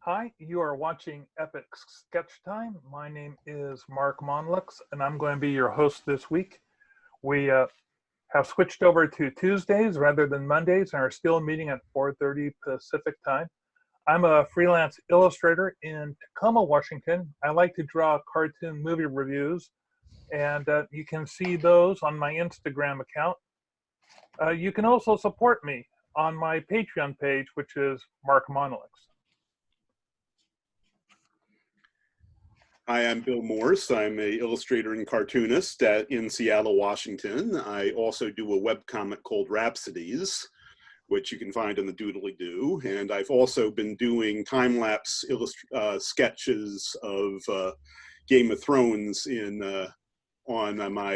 Hi, you are watching Epic Sketch Time. My name is Mark Monlux, and I'm going to be your host this week. We have switched over to Tuesdays rather than Mondays and are still meeting at 4:30 Pacific Time. I'm a freelance illustrator in Tacoma, Washington. I like to draw cartoon movie reviews, and you can see those on my Instagram account. You can also support me on my Patreon page, which is Mark Monlux. Hi, I'm Bill Morse. I'm an illustrator and cartoonist in Seattle, Washington. I also do a webcomic called Rhapsodies, which you can find on the Doodly Doo. And I've also been doing time-lapse sketches of Game of Thrones on my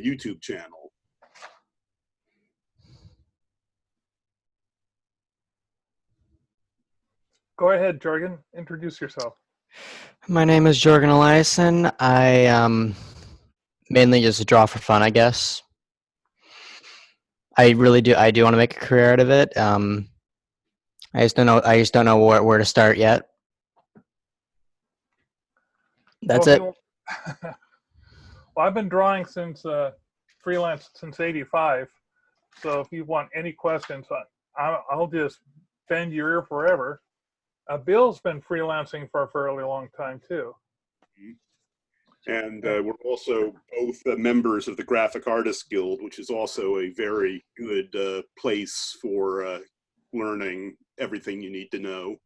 YouTube channel. Go ahead, Jorgen. Introduce yourself. My name is Jorgen Eliasson. I mainly just draw for fun, I guess. I do want to make a career out of it. I just don't know where to start yet. That's it. Well, I've been drawing since freelance since '85. So if you want any questions, I'll just bend your ear forever. Bill's been freelancing for a fairly long time too. And we're also both members of the Graphic Artists Guild, which is also a very good place for learning everything you need to know.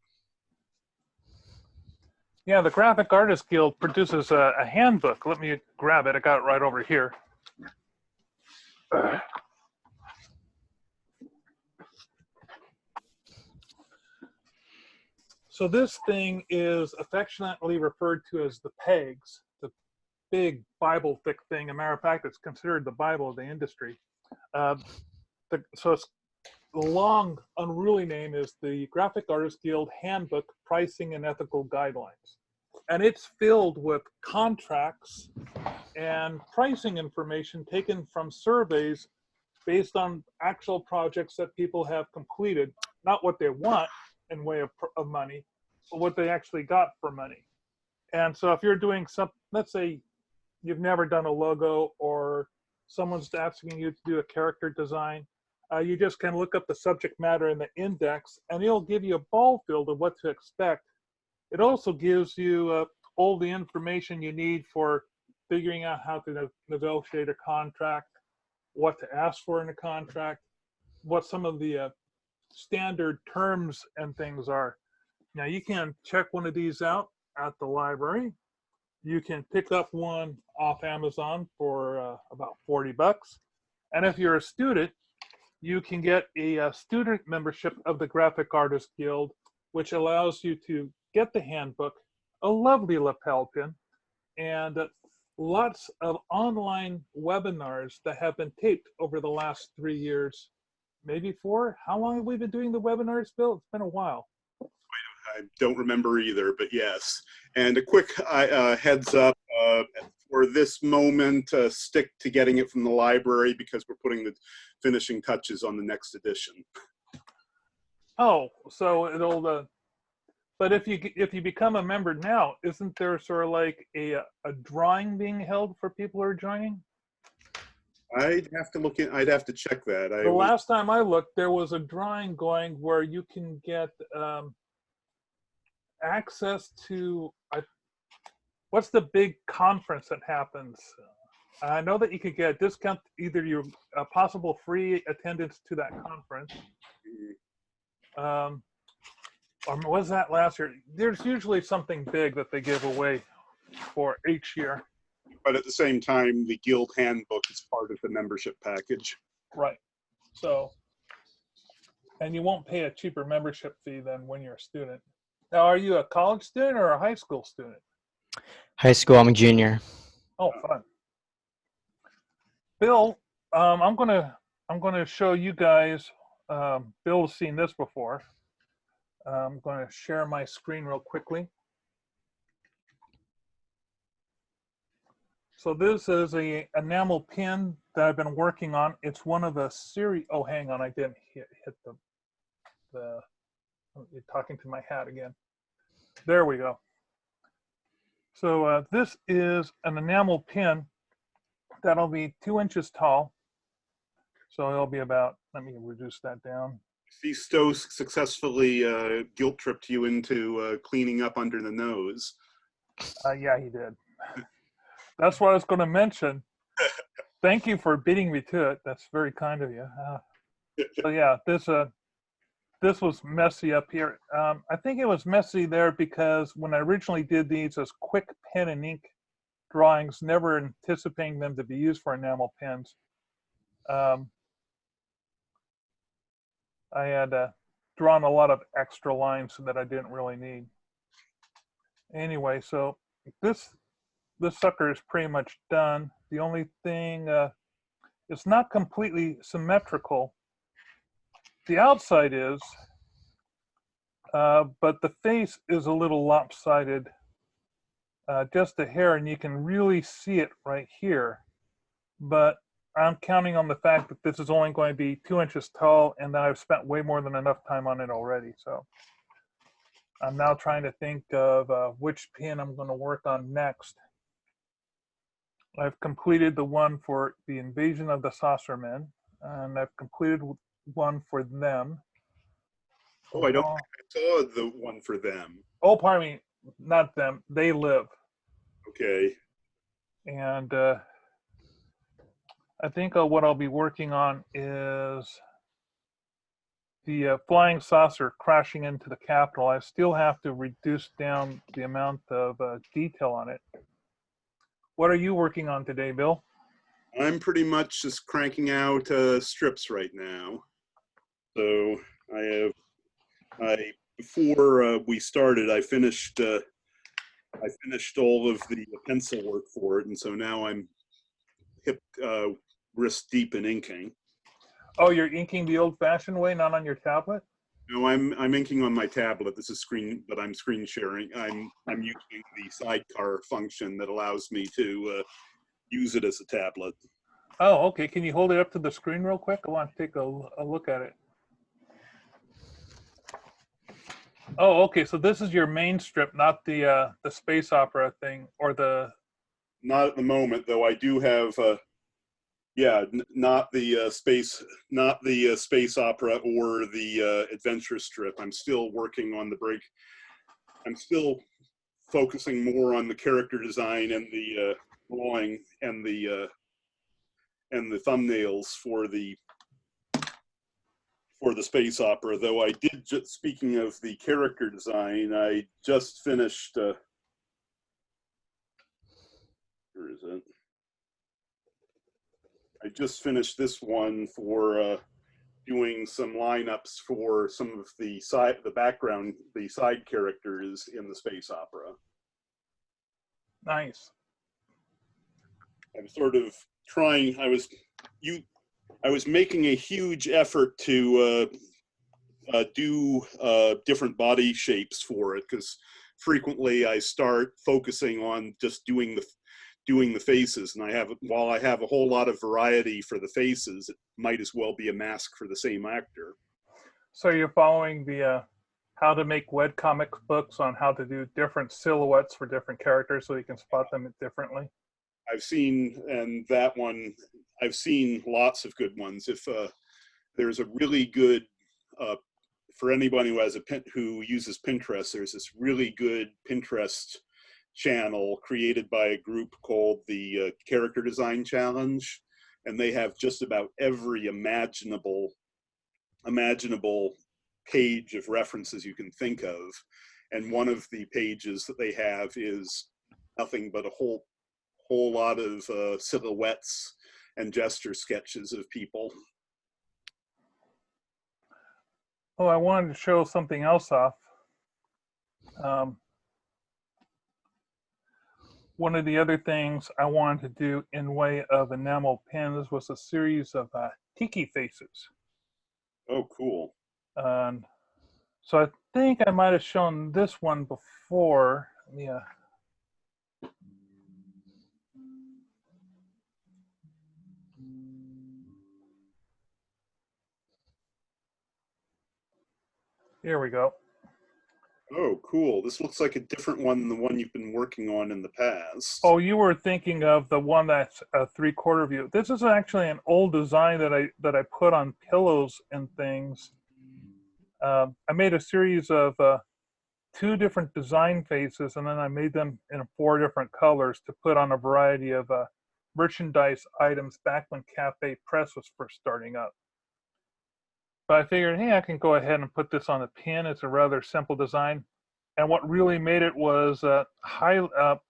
Yeah, the Graphic Artists Guild produces a handbook. Let me grab it. I got it right over here. So this thing is affectionately referred to as the pegs, the big Bible thick thing. As a matter of fact, it's considered the Bible of the industry. So it's the long, unruly name is the Graphic Artists Guild Handbook Pricing and Ethical Guidelines. And it's filled with contracts and pricing information taken from surveys based on actual projects that people have completed, not what they want in way of money, but what they actually got for money. And so if you're doing let's say you've never done a logo or someone's asking you to do a character design, you just can look up the subject matter in the index and it'll give you a ball field of what to expect. It also gives you all the information you need for figuring out how to negotiate a contract, what to ask for in a contract, what some of the standard terms and things are. Now you can check one of these out at the library. You can pick up one off Amazon for about $40. And if you're a student, you can get a student membership of the Graphic Artists Guild, which allows you to get the handbook, a lovely lapel pin, and lots of online webinars that have been taped over the last 3 years, maybe 4. How long have we been doing the webinars, Bill? It's been a while. I don't remember either, but yes. And a quick heads up, for this moment, stick to getting it from the library because we're putting the finishing touches on the next edition. Oh, so it'll, but if you become a member now, isn't there sort of like a drawing being held for people who are joining? I'd have to look in. I'd have to check that. The last time I looked, there was a drawing going where you can get access to what's the big conference that happens? I know that you could get a discount, either your possible free attendance to that conference. Or was that last year? There's usually something big that they give away for each year. But at the same time, the guild handbook is part of the membership package. Right. So, and you won't pay a cheaper membership fee than when you're a student. Now, are you a college student or a high school student? High school, I'm a junior. Oh, fun. Bill, I'm gonna show you guys. Bill's seen this before. I'm going to share my screen real quickly. So this is a enamel pin that I've been working on. It's one of a series. Oh, hang on, I didn't hit the You're talking to my hat again. There we go. So this is an enamel pin that'll be 2 inches tall. So it'll be about, let me reduce that down. See, Stowe successfully guilt tripped you into cleaning up under the nose. Yeah, he did. That's what I was going to mention. Thank you for beating me to it. That's very kind of you. So yeah, this was messy up here. I think it was messy there because when I originally did these as quick pen and ink drawings, never anticipating them to be used for enamel pens, I had drawn a lot of extra lines that I didn't really need. Anyway, so this sucker is pretty much done. The only thing, it's not completely symmetrical. The outside is, but the face is a little lopsided, just a hair, and you can really see it right here. But I'm counting on the fact that this is only going to be 2 inches tall, and that I've spent way more than enough time on it already. So I'm now trying to think of which pin I'm going to work on next. I've completed the one for the invasion of the Saucermen, and I've completed one for them. Oh, I don't think I saw the one for them. Oh, pardon me, not them. They live. Okay. And I think what I'll be working on is the flying saucer crashing into the Capitol. I still have to reduce down the amount of detail on it. What are you working on today, Bill? I'm pretty much just cranking out strips right now. So before we started, I finished all of the pencil work for it, and so now I'm wrist deep in inking. Oh, you're inking the old-fashioned way, not on your tablet? No, I'm inking on my tablet. This is but I'm screen sharing. I'm using the sidecar function that allows me to use it as a tablet. Oh, okay. Can you hold it up to the screen real quick? I want to take a look at it. Oh, okay. So this is your main strip, not the space opera thing, or the. Not at the moment, though. I do have, not the space opera or the adventure strip. I'm still working on the break. I'm still focusing more on the character design and the drawing and the thumbnails for the space opera. Though I did just, speaking of the character design, I just finished. Where is it? I just finished this one for doing some lineups for some of the side characters in the space opera. Nice. I'm sort of trying. I was making a huge effort to do different body shapes for it, because frequently I start focusing on just doing the faces, and while I have a whole lot of variety for the faces, it might as well be a mask for the same actor. So you're following the how to make webcomic books on how to do different silhouettes for different characters so you can spot them differently? I've seen lots of good ones. If there's a really good, for anyone who uses Pinterest, there's this really good Pinterest channel created by a group called the Character Design Challenge, and they have just about every imaginable page of references you can think of. And one of the pages that they have is nothing but a whole lot of silhouettes and gesture sketches of people. Oh, I wanted to show something else off. One of the other things I wanted to do in way of enamel pins was a series of tiki faces. Oh, cool. So I think I might have shown this one before. Yeah. Here we go. Oh, cool. This looks like a different one than the one you've been working on in the past. Oh, you were thinking of the one that's a 3/4 view. This is actually an old design that I put on pillows and things. I made a series of 2 different design faces, and then I made them in 4 different colors to put on a variety of merchandise items back when Cafe Press was first starting up. But I figured, hey, I can go ahead and put this on a pin. It's a rather simple design. And what really made it was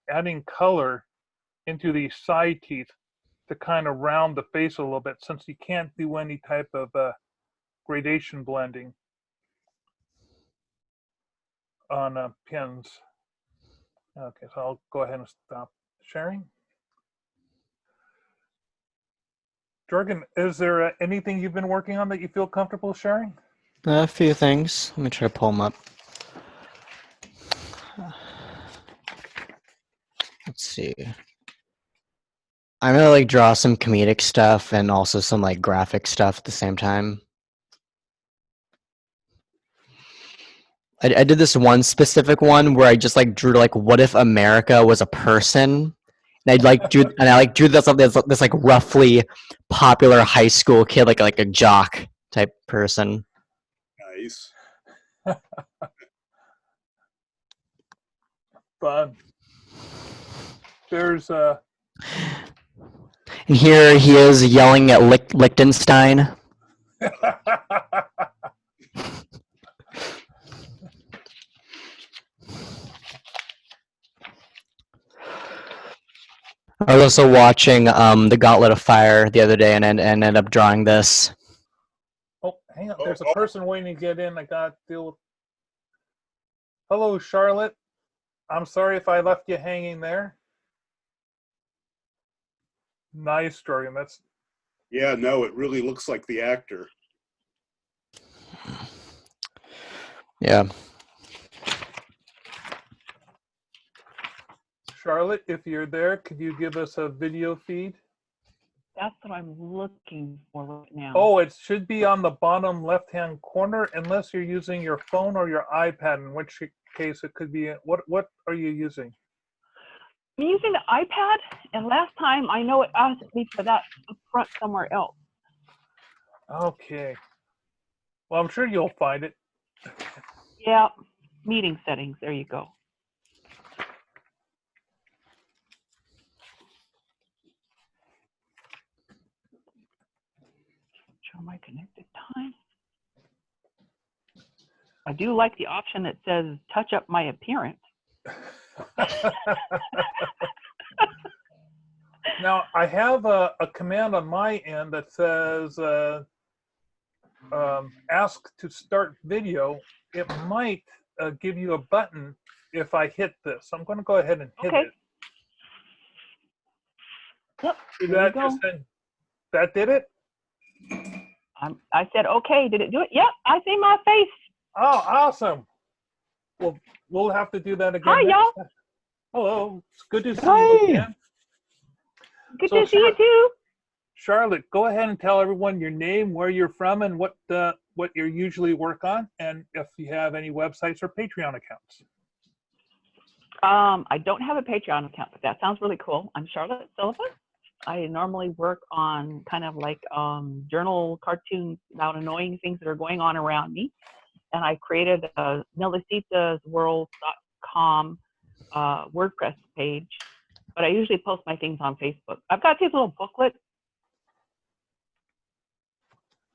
adding color into the side teeth to kind of round the face a little bit, since you can't do any type of gradation blending on pins. Okay, so I'll go ahead and stop sharing. Jorgen, is there anything you've been working on that you feel comfortable sharing? A few things. Let me try to pull them up. Let's see. I'm gonna like draw some comedic stuff and also some like graphic stuff at the same time. I did this one specific one where I just like drew like, what if America was a person? And I drew this like roughly popular high school kid, like a jock type person. Nice. Fun. There's And here he is yelling at Liechtenstein. I was also watching The Gauntlet of Fire the other day and ended up drawing this. Oh, hang on. There's a person waiting to get in. I got to deal with. Hello, Charlotte. I'm sorry if I left you hanging there. Nice, Jorgen. That's. Yeah, no, it really looks like the actor. Yeah. Charlotte, if you're there, could you give us a video feed? That's what I'm looking for right now. Oh, it should be on the bottom left-hand corner, unless you're using your phone or your iPad, in which case it could be. What are you using? I'm using the iPad, and last time I know it asked me for that up front somewhere else. Okay. Well, I'm sure you'll find it. Yeah, meeting settings. There you go. Show my connected time. I do like the option that says touch up my appearance. Now, I have a command on my end that says ask to start video. It might give you a button if I hit this. I'm going to go ahead and hit it. Yep, Did there that you go. just that did it? I said, okay, did it do it? Yep, I see my face. Oh, awesome. Well, we'll have to do that again. Hi, y'all. Time. Hello. It's good to see Hi. you again. Good to see you too. Charlotte, go ahead and tell everyone your name, where you're from, and what you usually work on, and if you have any websites or Patreon accounts. I don't have a Patreon account, but that sounds really cool. I'm Charlotte Silva. I normally work on kind of like journal cartoons about annoying things that are going on around me. And I created a Nellicitas World.com WordPress page, but I usually post my things on Facebook. I've got these little booklets.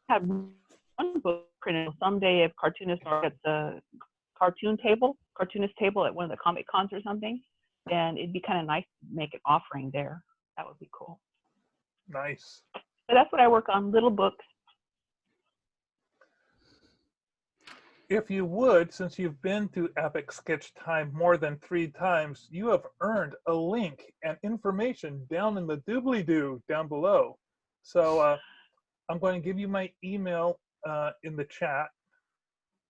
I have one book printed someday if cartoonists are at the cartoonist table at one of the comic cons or something, and it'd be kind of nice to make an offering there. That would be cool. Nice. But that's what I work on, little books. If you would, since you've been to Epic Sketch Time more than 3 times, you have earned a link and information down in the doobly-doo down below. So I'm going to give you my email in the chat.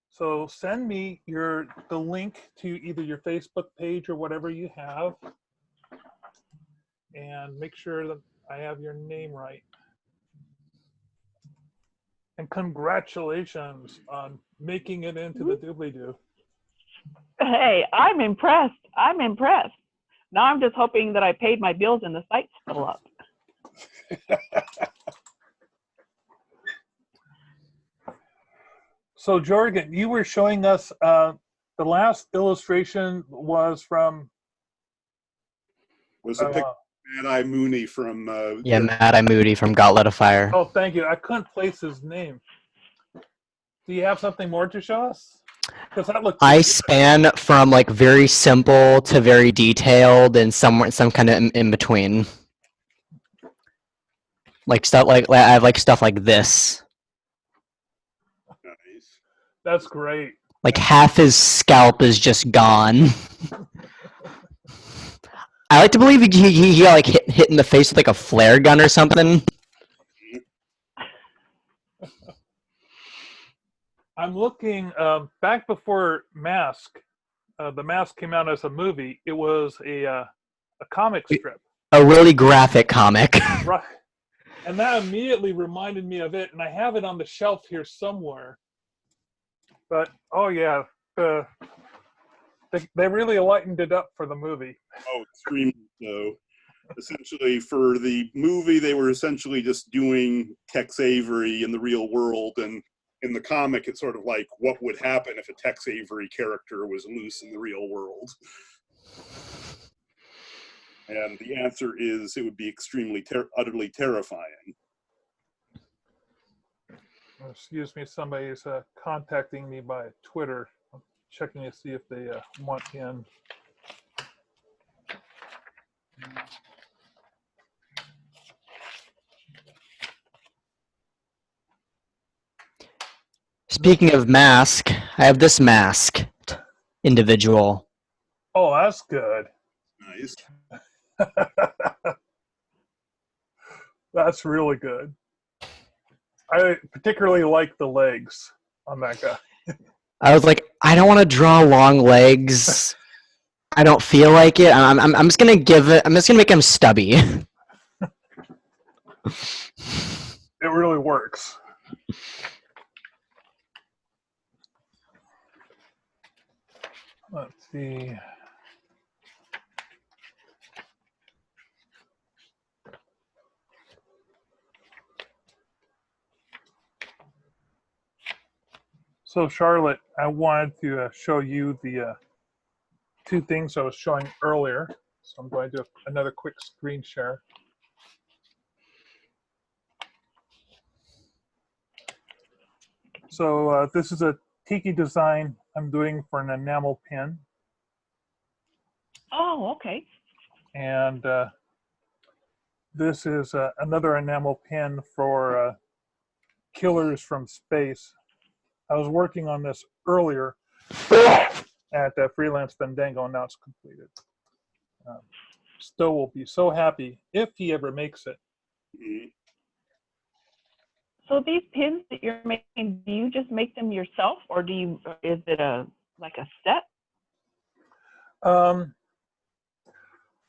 So send me the link to either your Facebook page or whatever you have, and make sure that I have your name right. And congratulations on making it into the doobly-doo. Hey, I'm impressed. I'm impressed. Now I'm just hoping that I paid my bills and the site's still up. So Jorgen, you were showing us the last illustration was from Was a picture of Mad-Eye Mooney from Yeah, Mad-Eye Moody from Gauntlet of Fire. oh, thank you. I couldn't place his name. Do you have something more to show us? Because that looked I span from like very simple to very detailed and somewhere some kind of in between. Like stuff like I have like stuff like this. nice. that's great. Like half his scalp is just gone. I like to believe he got like hit in the face with like a flare gun or something. I'm looking back before Mask. The Mask came out as a movie. It was a comic strip, A really graphic comic. right? And that immediately reminded me of it, and I have it on the shelf here somewhere. But oh yeah, they really lightened it up for the movie. Oh, extremely so. Essentially, for the movie, they were essentially just doing Tex Avery in the real world, and in the comic, it's sort of like what would happen if a Tex Avery character was loose in the real world. And the answer is it would be extremely, utterly terrifying. Excuse me, somebody's contacting me by Twitter. I'm checking to see if they want in. Speaking of mask, I have this masked individual. Oh, that's good. Nice. That's really good. I particularly like the legs on that guy. I was like, I don't want to draw long legs. I don't feel like it. I'm just gonna give it. I'm just gonna make him stubby. It really works. Let's see. So Charlotte, I wanted to show you the two things I was showing earlier. So I'm going to do another quick screen share. So this is a tiki design I'm doing for an enamel pin. Oh, okay. And this is another enamel pin for Killers from Space. I was working on this earlier at Freelance Fandango, and now it's completed. Stowe will be so happy if he ever makes it. So these pins that you're making, do you just make them yourself, or is it like a set?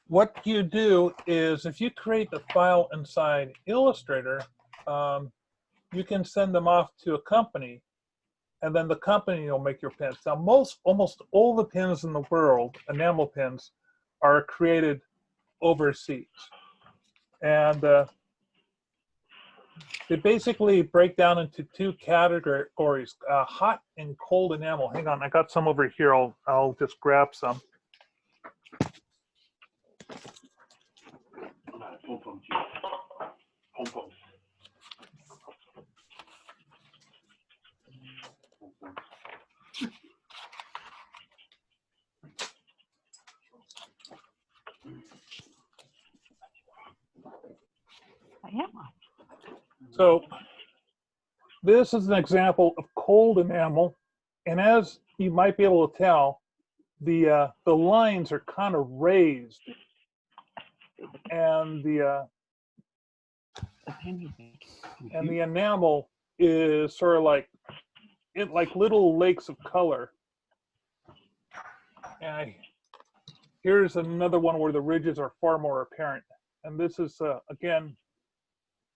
What you do is if you create the file inside Illustrator, you can send them off to a company, and then the company will make your pins. Now, almost all the pins in the world, enamel pins, are created overseas. And they basically break down into two categories, hot and cold enamel. Hang on, I got some over here. I'll just grab some. Yeah. So this is an example of cold enamel, and as you might be able to tell, the lines are kind of raised, and the enamel is sort of like little lakes of color. And here's another one where the ridges are far more apparent. And this is again,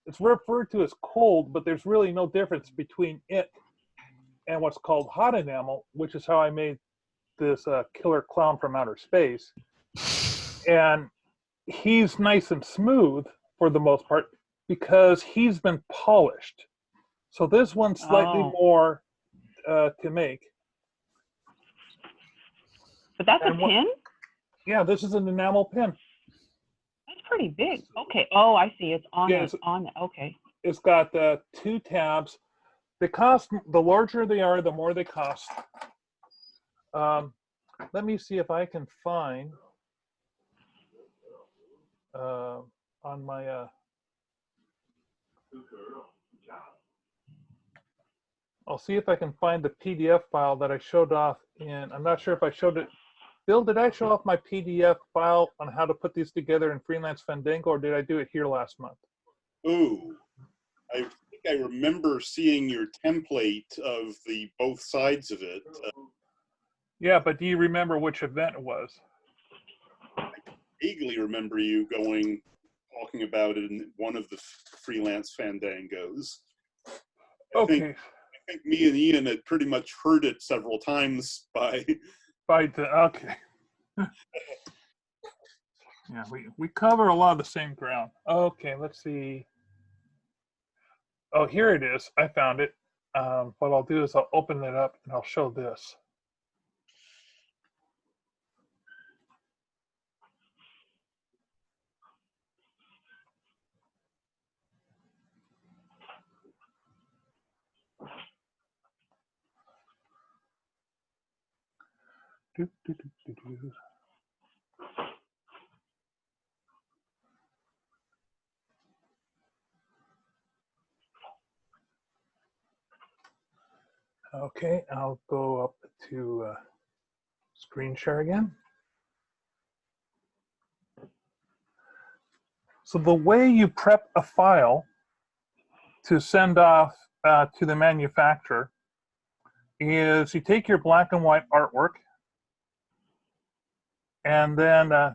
it's referred to as cold, but there's really no difference between it and what's called hot enamel, which is how I made this killer clown from outer space, and he's nice and smooth for the most part because he's been polished. So this one's slightly more to make. But that's And a pin? Yeah, this is an enamel pin. That's pretty big. Okay. Oh, I see. It's on Yeah, okay. It's got 2 tabs. They cost, the larger they are, the more they cost. Let me see if I can find on my I'll see if I can find the PDF file that I showed off in, I'm not sure if I showed it. Bill, did I show off my PDF file on how to put these together in Freelance Fandango, or did I do it here last month? Ooh, I think I remember seeing your template of the both sides of it. Yeah, but do you remember which event it was? I vaguely remember you talking about it in one of the Freelance Fandangos. I think me and Ian had pretty much heard it several times okay. Yeah, we cover a lot of the same ground. Okay, let's see. Oh, here it is. I found it. What I'll do is I'll open it up and I'll show this. Okay, I'll go up to screen share again. So the way you prep a file to send off to the manufacturer is you take your black and white artwork and then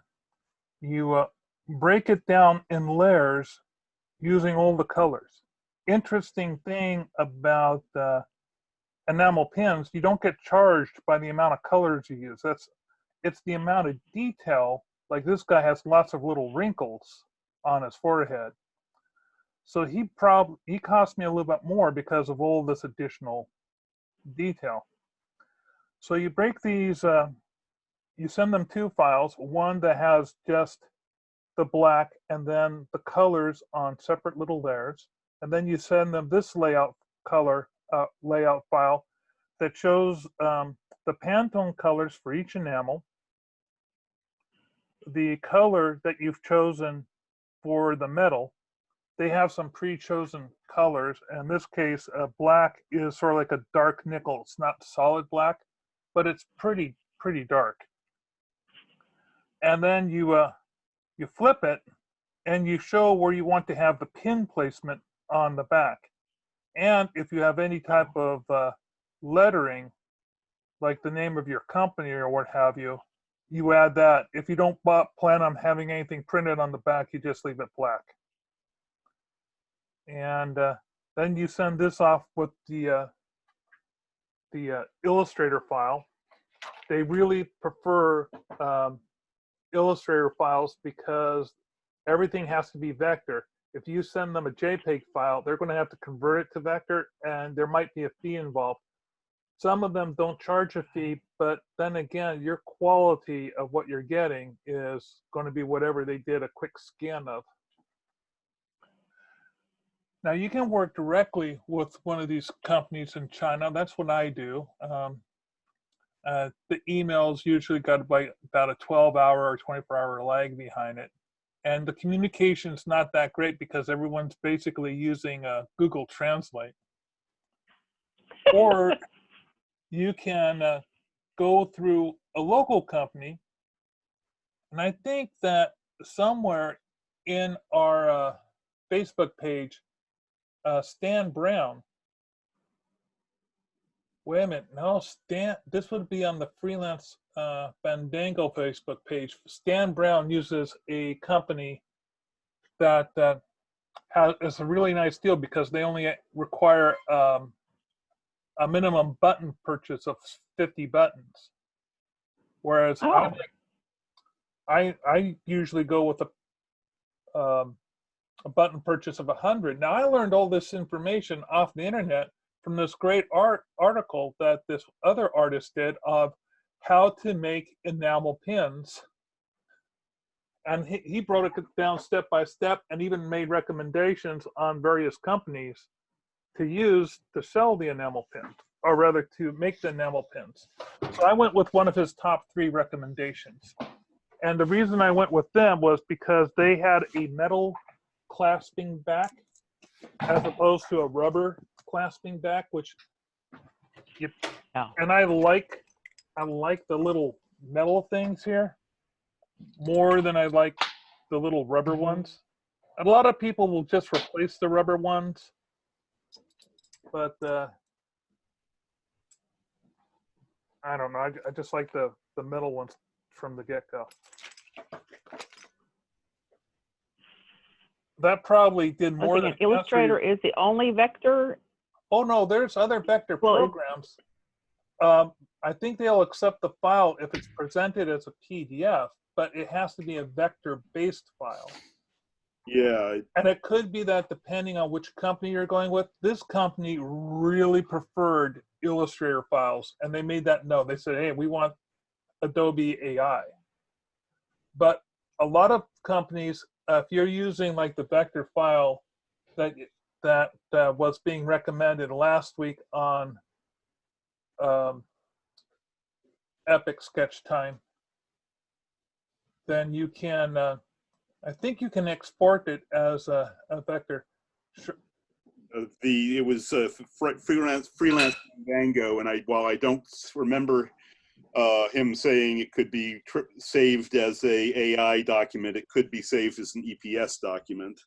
you break it down in layers using all the colors. Interesting thing about enamel pins, you don't get charged by the amount of colors you use. It's the amount of detail. Like this guy has lots of little wrinkles on his forehead. So he cost me a little bit more because of all this additional detail. So you break these, you send them 2 files, one that has just the black and then the colors on separate little layers. And then you send them this layout file that shows the Pantone colors for each enamel, the color that you've chosen for the metal. They have some pre-chosen colors. In this case, black is sort of like a dark nickel. It's not solid black, but it's pretty dark. And then you flip it and you show where you want to have the pin placement on the back. And if you have any type of lettering, like the name of your company or what have you, you add that. If you don't plan on having anything printed on the back, you just leave it black. And then you send this off with the Illustrator file. They really prefer Illustrator files because everything has to be vector. If you send them a JPEG file, they're going to have to convert it to vector, and there might be a fee involved. Some of them don't charge a fee, but then again, your quality of what you're getting is going to be whatever they did a quick scan of. Now, you can work directly with one of these companies in China. That's what I do. The emails usually got about a 12-hour or 24-hour lag behind it. And the communication's not that great because everyone's basically using Google Translate. Or you can go through a local company. And I think that somewhere in our Facebook page, Stan Brown. Wait a minute, no, Stan, this would be on the Freelance Fandango Facebook page. Stan Brown uses a company that is a really nice deal because they only require a minimum button purchase of 50 buttons. Whereas Oh. I usually go with a button purchase of 100. Now I learned all this information off the internet from this great article that this other artist did of how to make enamel pins. And he broke it down step by step and even made recommendations on various companies to use to sell the enamel pins, or rather to make the enamel pins. So I went with one of his top 3 recommendations. And the reason I went with them was because they had a metal clasping back as opposed to a rubber clasping back, which and I like the little metal things here more than I like the little rubber ones. A lot of people will just replace the rubber ones, but I don't know. I just like the metal ones from the get-go. That probably did more than Illustrator is the only vector. Oh no, there's other vector programs. I think they'll accept the file if it's presented as a PDF, but it has to be a vector-based file. Yeah. And it could be that depending on which company you're going with, this company really preferred Illustrator files, and they made that known. They said, hey, we want Adobe AI. But a lot of companies, if you're using like the vector file that was being recommended last week on Epic Sketch Time, then you can, I think you can export it as a vector. Sure. It was freelance Mango, and while I don't remember him saying it could be saved as a AI document, it could be saved as an EPS document.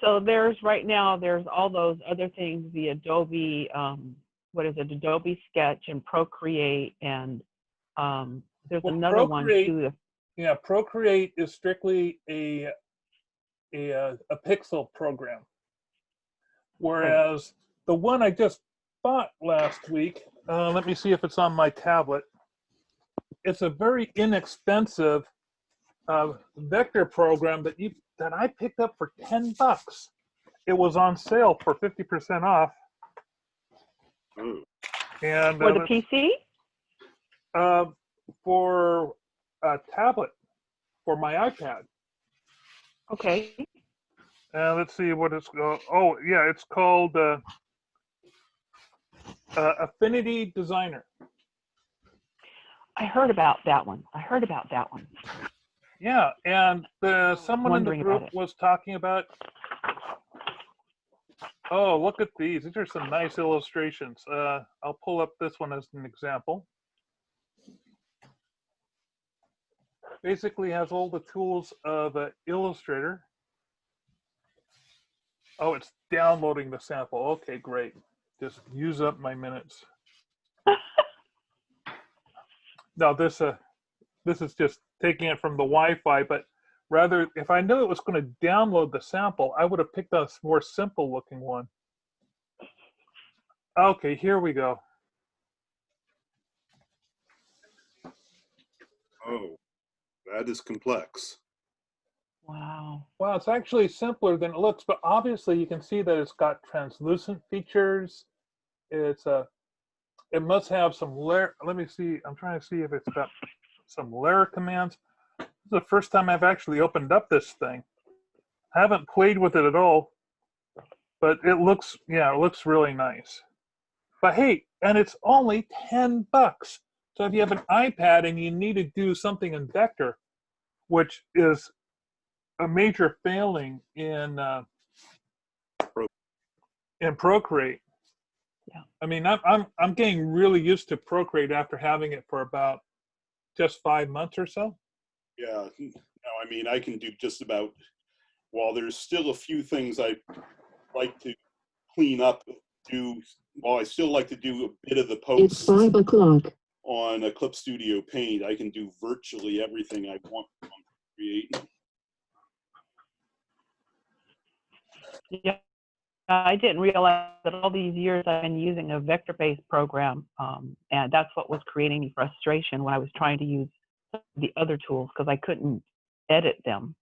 So there's all those other things, the Adobe, Adobe Sketch and Procreate, and there's another one too. Yeah, Procreate is strictly a pixel program, whereas the one I just bought last week, let me see if it's on my tablet. It's a very inexpensive vector program that I picked up for $10. It was on sale for 50% off. And for the PC? For a tablet, for my iPad. Okay. Let's see what it's called. Oh, yeah, it's called Affinity Designer. I heard about that one. Yeah, and someone in the group was talking about, oh, look at these. These are some nice illustrations. I'll pull up this one as an example. Basically has all the tools of Illustrator. Oh, it's downloading the sample. Okay, great. Just use up my minutes. No, this is just taking it from the Wi-Fi, but rather, if I knew it was going to download the sample, I would have picked a more simple looking one. Okay, here we go. Oh, that is complex. Wow. Well, it's actually simpler than it looks, but obviously you can see that it's got translucent features. It must have some layer. Let me see. I'm trying to see if it's got some layer commands. This is the first time I've actually opened up this thing. I haven't played with it at all, but it looks really nice. But hey, and it's only $10. So if you have an iPad and you need to do something in vector, which is a major failing in Procreate. Yeah. I mean, I'm getting really used to Procreate after having it for about just 5 months or so. Yeah, no, I mean, I can do just about, while there's still a few things I like to clean up, while I still like to do a bit of the post. It's 5 o'clock. On a Clip Studio Paint, I can do virtually everything I want to create. Yeah. I didn't realize that all these years I've been using a vector-based program, and that's what was creating me frustration when I was trying to use the other tools because I couldn't edit them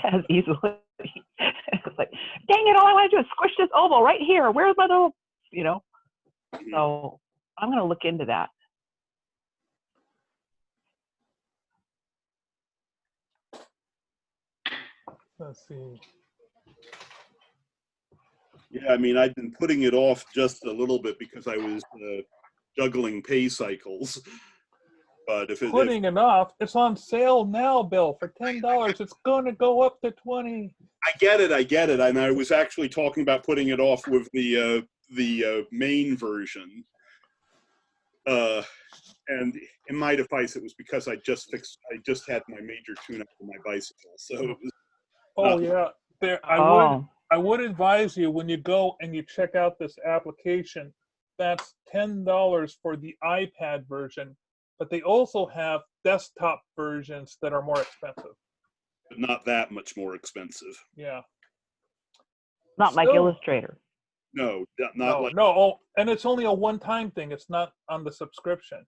as easily. It's like, dang it, all I want to do is squish this oval right here. Where's my little, you know? So I'm going to look into that. Let's see. Yeah, I mean, I've been putting it off just a little bit because I was juggling pay cycles. But if Putting it off, it's on sale now, Bill, for $10. It's going to go up to 20. I get it, and I was actually talking about putting it off with the main version. And in my device, it was because I just had my major tune-up for my bicycle. So it was. Oh yeah, there. I would advise you when you go and you check out this application. That's $10 for the iPad version, but they also have desktop versions that are more expensive. But not that much more expensive. Yeah. Not like Illustrator. No, not like. No. Oh, and it's only a one-time thing. It's not on the subscription.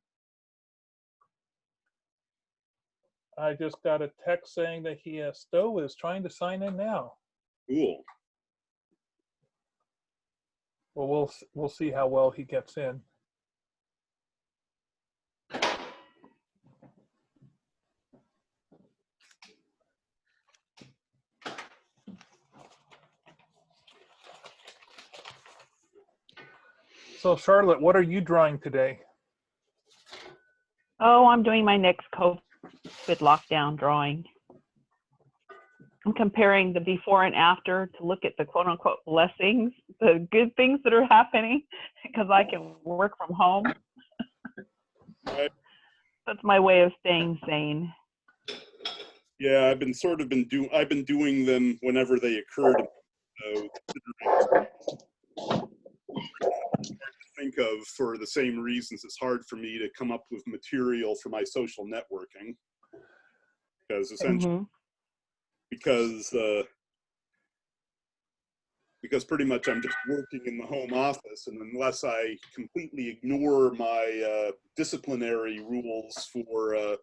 I just got a text saying that Stowe is trying to sign in now. Cool. Well, we'll see how well he gets in. So, Charlotte, what are you drawing today? Oh, I'm doing my next COVID lockdown drawing. I'm comparing the before and after to look at the quote-unquote blessings, the good things that are happening, because I can work from home. That's my way of staying sane. Yeah, I've been doing them whenever they occur to me. Think of for the same reasons it's hard for me to come up with material for my social networking, because essentially because pretty much I'm just working in the home office, and unless I completely ignore my disciplinary rules for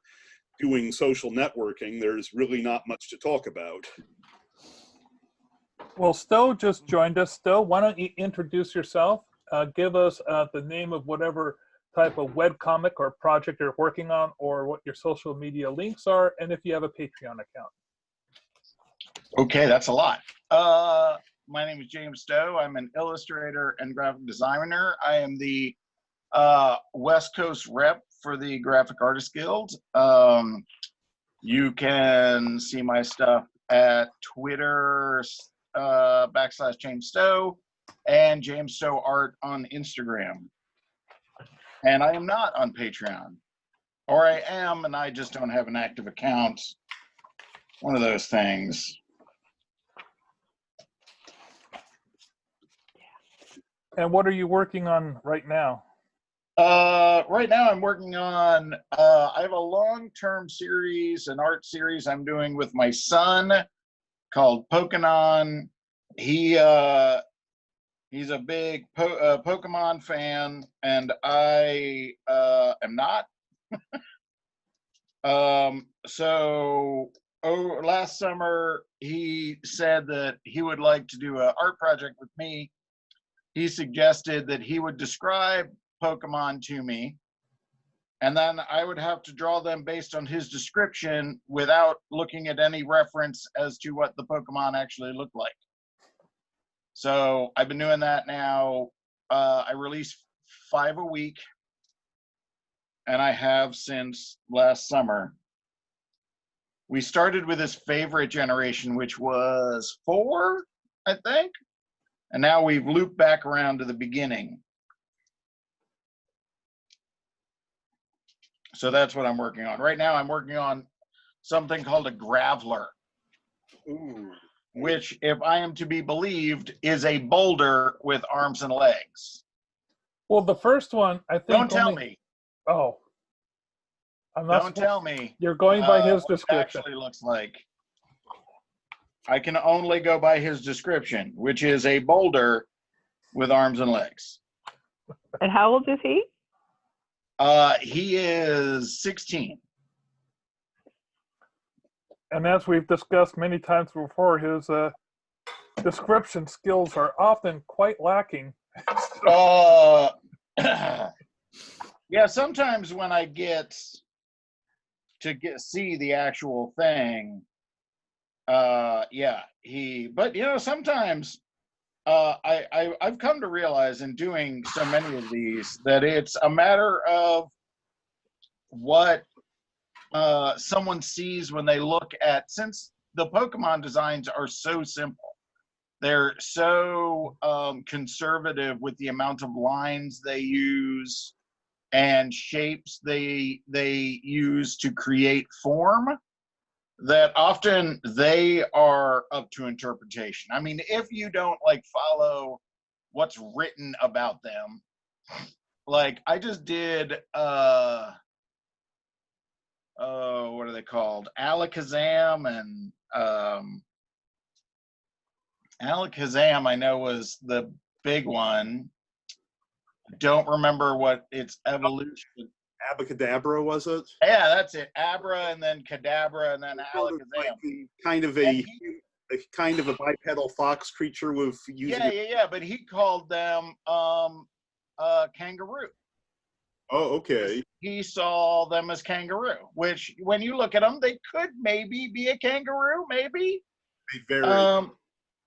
doing social networking, there's really not much to talk about. Well, Stowe just joined us. Stowe, why don't you introduce yourself? Give us the name of whatever type of webcomic or project you're working on, or what your social media links are, and if you have a Patreon account. Okay, that's a lot. My name is James Stowe. I'm an illustrator and graphic designer. I am the West Coast rep for the Graphic Artists Guild. You can see my stuff at Twitter / James Stowe and James Stowe Art on Instagram. And I am not on Patreon. Or I am, and I just don't have an active account. One of those things. And what are you working on right now? Right now I'm working on, I have a long-term series, an art series I'm doing with my son called Pokemon. He's a big Pokemon fan, and I am not. Last summer he said that he would like to do an art project with me. He suggested that he would describe Pokemon to me, and then I would have to draw them based on his description without looking at any reference as to what the Pokemon actually looked like. So I've been doing that now. I release 5 a week, and I have since last summer. We started with his favorite generation, which was 4, I think. And now we've looped back around to the beginning. So that's what I'm working on. Right now I'm working on something called a graveler. Ooh. Which, if I am to be believed, is a boulder with arms and legs. Well, the first one, I think. Don't tell me. Oh. I'm not Don't tell me. You're going by his what it description. actually looks like. I can only go by his description, which is a boulder with arms and legs. And how old is he? He is 16. And as we've discussed many times before, his description skills are often quite lacking. Yeah, sometimes when I get to see the actual thing, but sometimes I've come to realize in doing so many of these that it's a matter of what someone sees when they look at, since the Pokemon designs are so simple, they're so conservative with the amount of lines they use and shapes they use to create form, that often they are up to interpretation. I mean, if you don't follow what's written about them, like I just did what are they called? Alakazam and Alakazam I know was the big one. Don't remember what its evolution. Abacadabra, was it? Yeah, that's it. Abra, and then Kadabra, and then Alakazam. Kind of a bipedal fox creature with using. Yeah. But he called them kangaroo. Oh, okay. He saw them as kangaroo, which when you look at them, they could maybe be a kangaroo, maybe. They very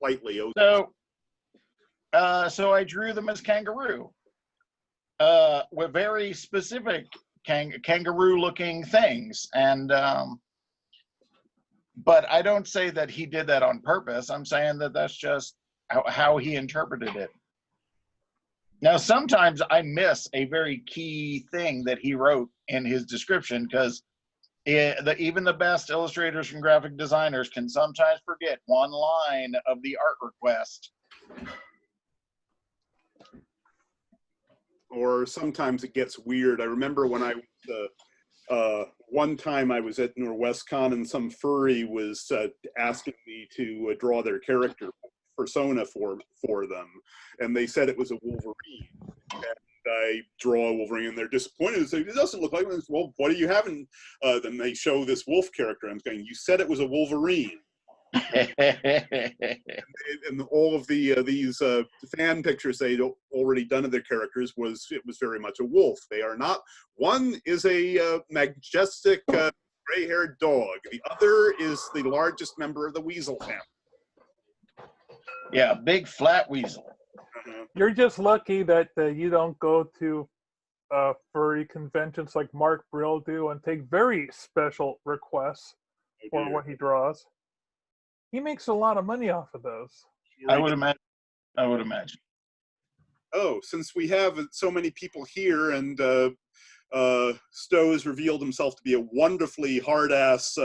slightly. So I drew them as kangaroo. With very specific kangaroo-looking things, and but I don't say that he did that on purpose. I'm saying that that's just how he interpreted it. Now, sometimes I miss a very key thing that he wrote in his description, because even the best illustrators and graphic designers can sometimes forget one line of the art request. Or sometimes it gets weird. I remember when I was, one time I was at Norwestcon and some furry was asking me to draw their character persona for them. And they said it was a Wolverine. And I draw a Wolverine and they're disappointed and say, it doesn't look like this. Well, what do you have? And then they show this wolf character. I'm going, you said it was a Wolverine. And all of these fan pictures they'd already done of their characters was very much a wolf. They are not. One is a majestic gray-haired dog. The other is the largest member of the weasel family. Yeah, big flat weasel. You're just lucky that you don't go to furry conventions like Mark Brill do and take very special requests for what he draws. He makes a lot of money off of those. I would imagine. Oh, since we have so many people here, and Stowe has revealed himself to be a wonderfully hard-ass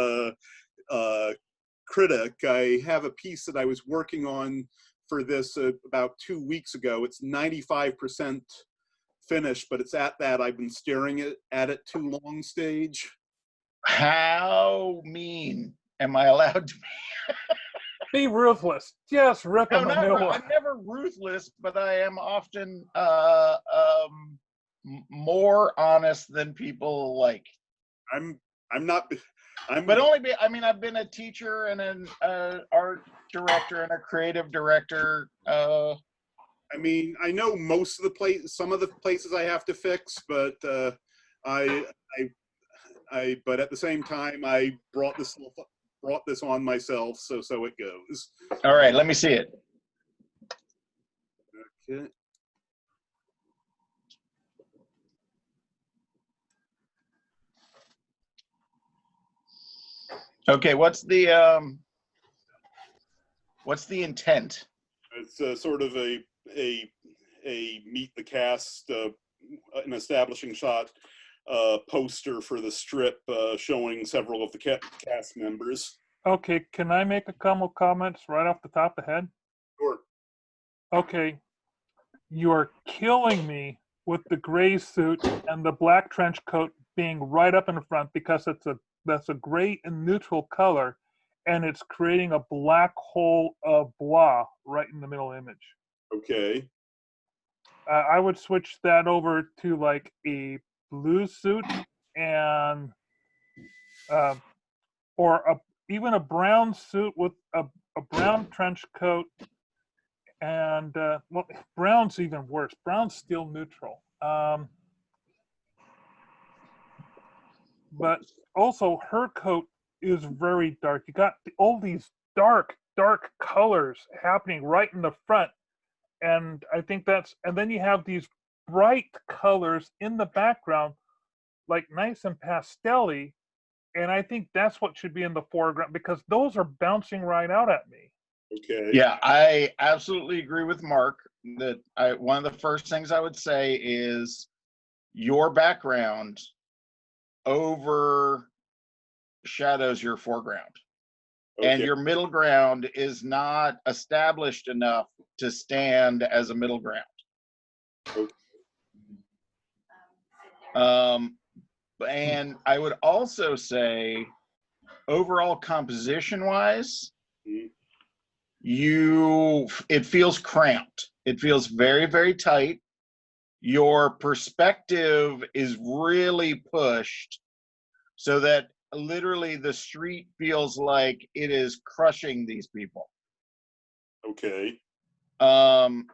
critic, I have a piece that I was working on for this about 2 weeks ago. It's 95% finished, but it's at that I've been staring at it too long stage. How mean am I allowed to be? Be ruthless. Just rip him a new one. I'm never ruthless, but I am often more honest than people like. I'm not. But only be. I mean, I've been a teacher and an art director and a creative director. I mean, I know most of the some of the places I have to fix, but but at the same time, I brought this on myself, so it goes. All right, let me see it. Okay. Okay, what's the intent? It's sort of a meet the cast, an establishing shot poster for the strip showing several of the cast members. Okay, can I make a couple comments right off the top of the head? Sure. Okay, you are killing me with the gray suit and the black trench coat being right up in front, because that's a great and neutral color, and it's creating a black hole of blah right in the middle image. Okay. I would switch that over to like a blue suit and or even a brown suit with a brown trench coat, and well, brown's even worse. Brown's still neutral, but also her coat is very dark. You got all these dark colors happening right in the front, and I think and then you have these bright colors in the background, like nice and pastel-y, and I think that's what should be in the foreground because those are bouncing right out at me. Okay. Yeah, I absolutely agree with Mark that one of the first things I would say is your background overshadows your foreground. Okay. And your middle ground is not established enough to stand as a middle ground. Okay. And I would also say, overall composition wise, it feels cramped. It feels very, very tight. Your perspective is really pushed so that literally the street feels like it is crushing these people. Okay. And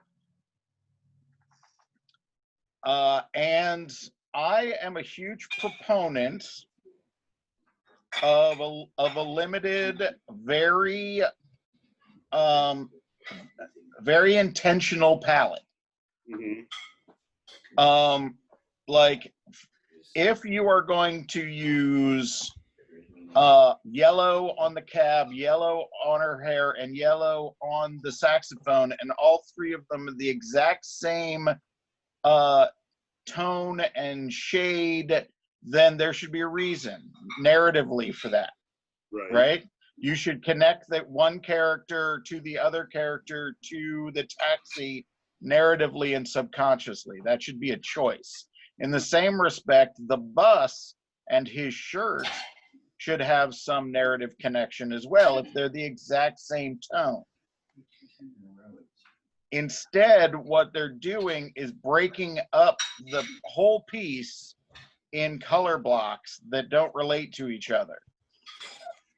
I am a huge proponent of a limited, very very intentional palette. Mm-hmm. Like if you are going to use yellow on the cab, yellow on her hair, and yellow on the saxophone, and all three of them the exact same tone and shade, then there should be a reason narratively for that. Right? You should connect that one character to the other character to the taxi narratively and subconsciously. That should be a choice. In the same respect, the bus and his shirt should have some narrative connection as well if they're the exact same tone. Instead, what they're doing is breaking up the whole piece in color blocks that don't relate to each other,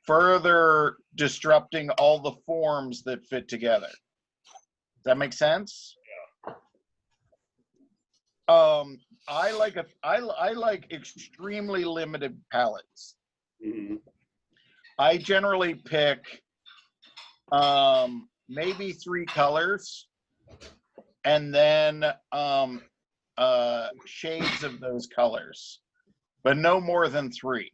further disrupting all the forms that fit together. Does that make sense? Yeah. I like extremely limited palettes. Mm-hmm. I generally pick maybe 3 colors and then shades of those colors, but no more than 3.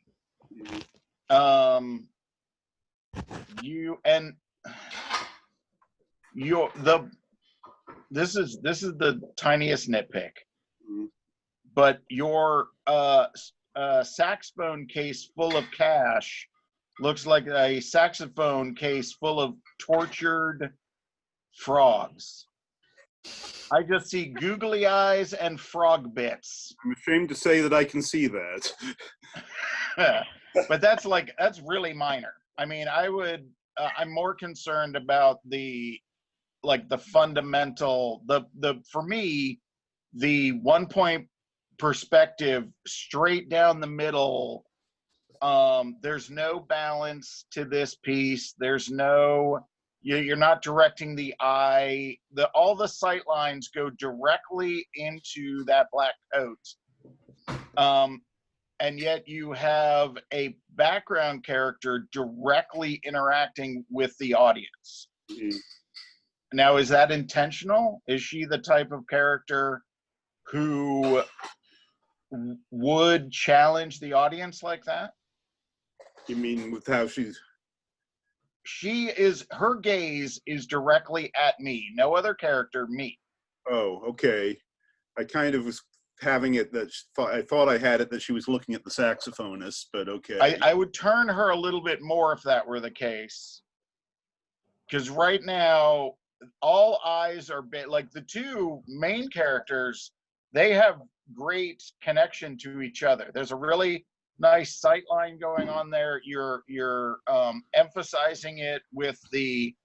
This is the tiniest nitpick, but your saxophone case full of cash looks like a saxophone case full of tortured frogs. I just see googly eyes and frog bits. I'm ashamed to say that I can see that. But that's really minor. I mean, I'm more concerned about the fundamental, for me, the 1-point perspective straight down the middle. There's no balance to this piece. There's no, you're not directing the eye. All the sight lines go directly into that black coat. And yet you have a background character directly interacting with the audience. Mm-hmm. Now, is that intentional? Is she the type of character who would challenge the audience like that? You mean with how she's... Her gaze is directly at me. No other character, me. Oh, okay. I kind of was having it that I thought I had it that she was looking at the saxophonist, but okay. I would turn her a little bit more if that were the case. Because right now, all eyes are like the 2 main characters, they have great connection to each other. There's a really nice sight line going on there. You're emphasizing it with the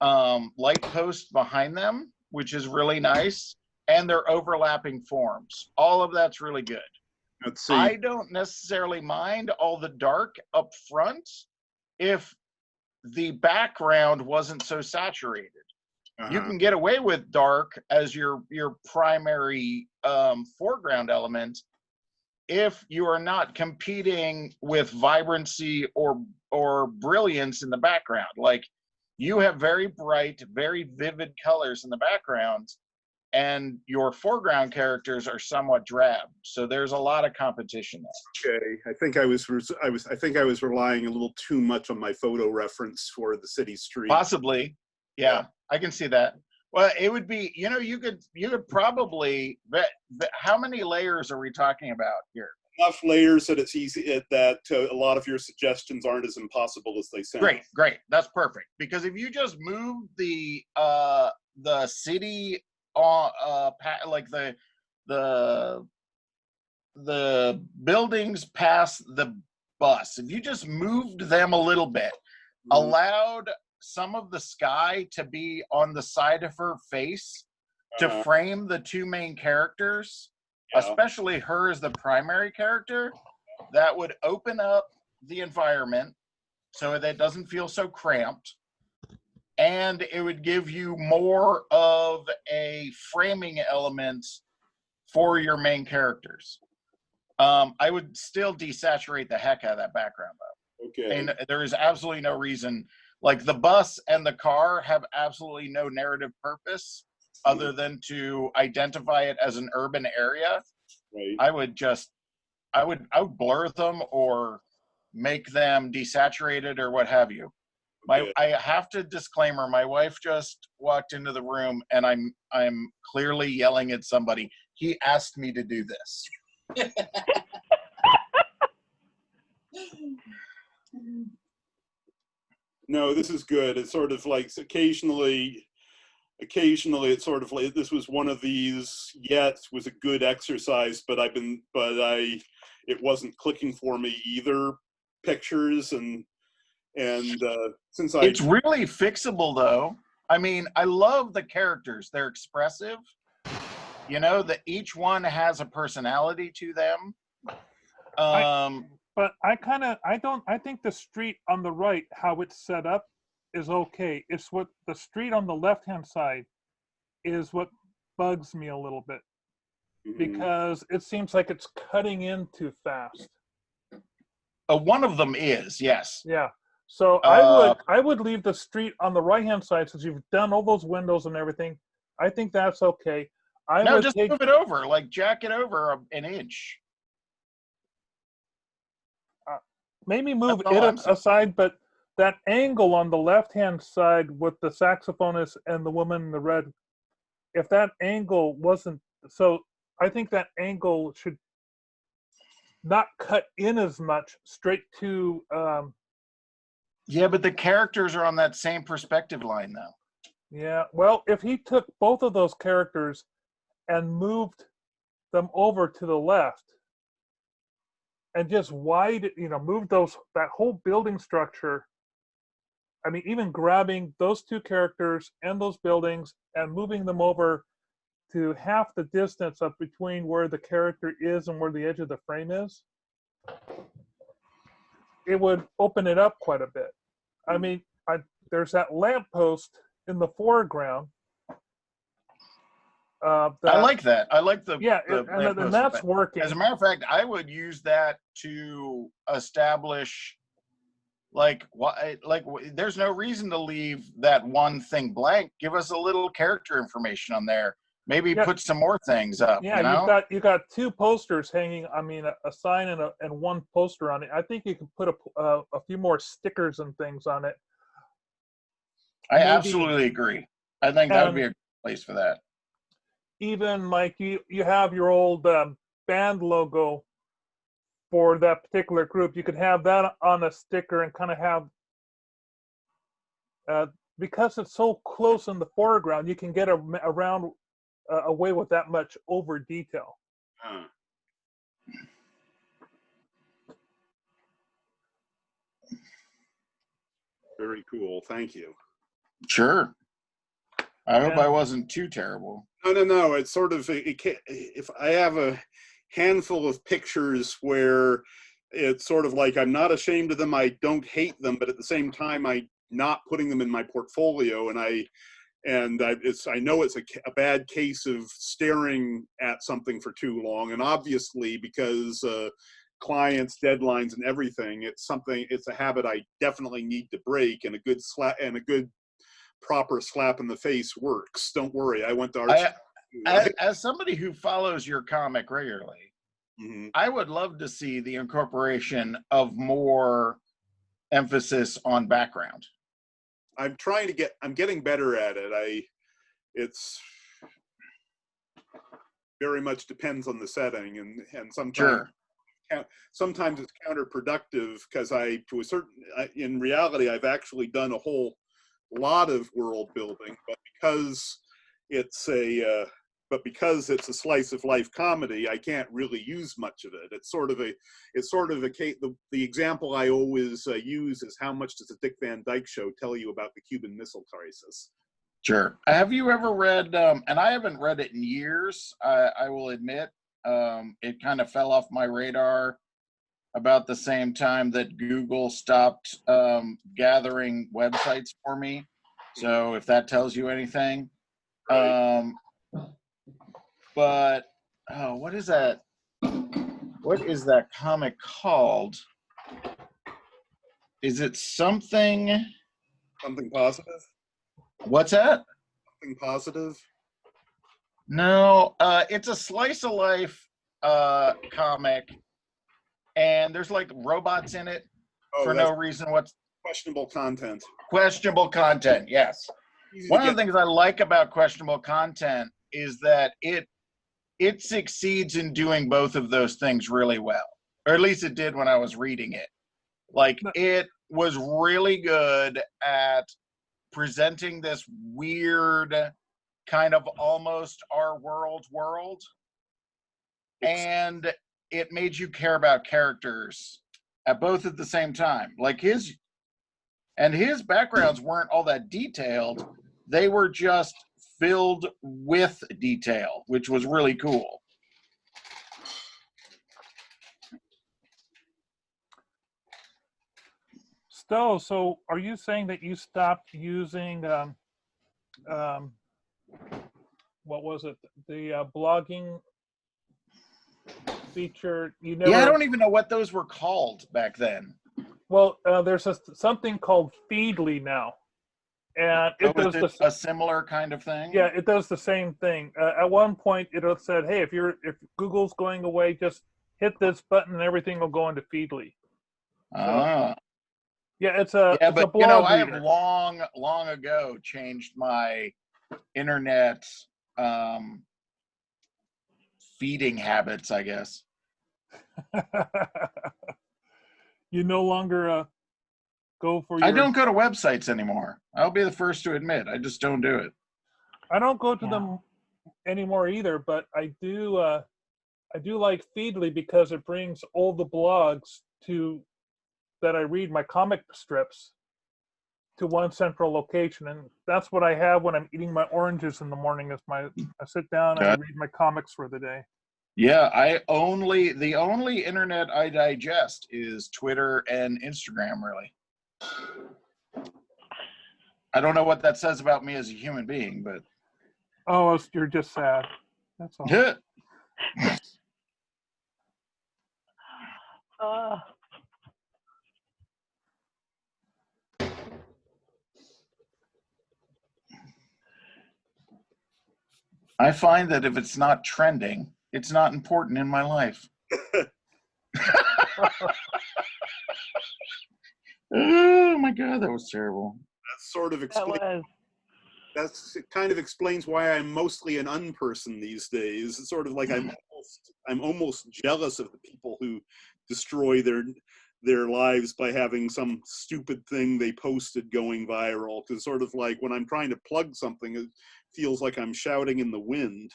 light post behind them, which is really nice, and their overlapping forms. All of that's really good. Let's see. I don't necessarily mind all the dark up front if the background wasn't so saturated. You can get away with dark as your primary foreground element if you are not competing with vibrancy or brilliance in the background. Like, you have very bright, very vivid colors in the background, and your foreground characters are somewhat drab. So there's a lot of competition there. Okay, I think I was relying a little too much on my photo reference for the city street. Possibly, yeah, I can see that. Well, it would be, you could probably, how many layers are we talking about here? Enough layers that it's easy that a lot of your suggestions aren't as impossible as they sound. Great, that's perfect. Because if you just move the city on like the buildings past the bus, if you just moved them a little bit, allowed some of the sky to be on the side of her face to frame the two main characters, especially her as the primary character, that would open up the environment so that it doesn't feel so cramped, and it would give you more of a framing element for your main characters. I would still desaturate the heck out of that background, though. Okay. And there is absolutely no reason. Like, the bus and the car have absolutely no narrative purpose other than to identify it as an urban area. Right. I would blur them or make them desaturated or what have you. I have to disclaimer, my wife just walked into the room and I'm clearly yelling at somebody. He asked me to do this. No, this is good. It's sort of like occasionally it's sort of like, this was one of these, it was a good exercise, but it wasn't clicking for me either, pictures and since it's really fixable, though. I mean, I love the characters. They're expressive. That each one has a personality to them. But I think the street on the right, how it's set up, is okay. It's what the street on the left-hand side is what bugs me a little bit, because it seems like it's cutting in too fast. One of them is, yes. Yeah. So I would leave the street on the right-hand side, since you've done all those windows and everything. I think that's okay. Just move it over, like jack it over an inch. Maybe move it aside, but that angle on the left-hand side with the saxophonist and the woman in the red, if that angle wasn't, so I think that angle should not cut in as much straight to. Yeah, but the characters are on that same perspective line, though. Yeah, well, if he took both of those characters and moved them over to the left, and just moved that whole building structure. I mean, even grabbing those two characters and those buildings and moving them over to half the distance up between where the character is and where the edge of the frame is, it would open it up quite a bit. I mean, there's that lamppost in the foreground. I like that. I like the and that's working. As a matter of fact, I would use that to establish, there's no reason to leave that one thing blank. Give us a little character information on there. Maybe put some more things up. Yeah, you got two posters hanging. I mean, a sign and one poster on it. I think you can put a few more stickers and things on it. I absolutely agree. I think that would be a great place for that. Even like you have your old band logo for that particular group. You could have that on a sticker and kind of have, because it's so close in the foreground, you can get around away with that much over detail. Very cool. Thank you. Sure. I hope Yeah. I wasn't too terrible. No. It's sort of if I have a handful of pictures where it's sort of like I'm not ashamed of them, I don't hate them, but at the same time I'm not putting them in my portfolio, and I know it's a bad case of staring at something for too long, and obviously because clients, deadlines, and everything, it's a habit I definitely need to break, and a good proper slap in the face works. Don't worry, I went to art. As somebody who follows your comic regularly, Mm-hmm. I would love to see the incorporation of more emphasis on background. I'm getting better at it. It's very much depends on the setting, and sometimes sometimes it's counterproductive because in reality I've actually done a whole lot of world building, but because it's a slice of life comedy, I can't really use much of it. It's sort of a case. The example I always use is, how much does a Dick Van Dyke Show tell you about the Cuban Missile Crisis? Sure. Have you ever read, and I haven't read it in years, I will admit, it kind of fell off my radar about the same time that Google stopped gathering websites for me. So if that tells you anything. Right. But what is that? What is that comic called? Is it something? Something positive? What's that? Something positive? No, it's a slice of life comic, and there's like robots in it for no reason. What's questionable content? Questionable content, yes. One of the things I like about questionable content is that it succeeds in doing both of those things really well, or at least it did when I was reading it. Like, it was really good at presenting this weird kind of almost our world, and it made you care about characters at both at the same time. Like his backgrounds weren't all that detailed. They were just filled with detail, which was really cool. Stowe, so are you saying that you stopped using what was it? The blogging feature? You never. Yeah, I don't even know what those were called back then. Well, there's something called Feedly now, and it does a similar kind of thing. Yeah, it does the same thing. At one point, it said, "Hey, if Google's going away, just hit this button, and everything will go into Feedly." So, yeah, it's a blog you know, I reader. have long ago changed my internet feeding habits, I guess. You no longer go for. I don't go to websites anymore. I'll be the first to admit, I just don't do it. I don't go to them anymore either, but I do like Feedly because it brings all the blogs that I read, my comic strips, to one central location, and that's what I have when I'm eating my oranges in the morning. I sit down and I read my comics for the day. Yeah, the only internet I digest is Twitter and Instagram, really. I don't know what that says about me as a human being, but you're just sad. That's all. I find that if it's not trending, it's not important in my life. Oh my God, that was terrible. That sort of explains. It kind of explains why I'm mostly an unperson these days. It's sort of like I'm almost jealous of the people who destroy their lives by having some stupid thing they posted going viral. Because sort of like when I'm trying to plug something, it feels like I'm shouting in the wind.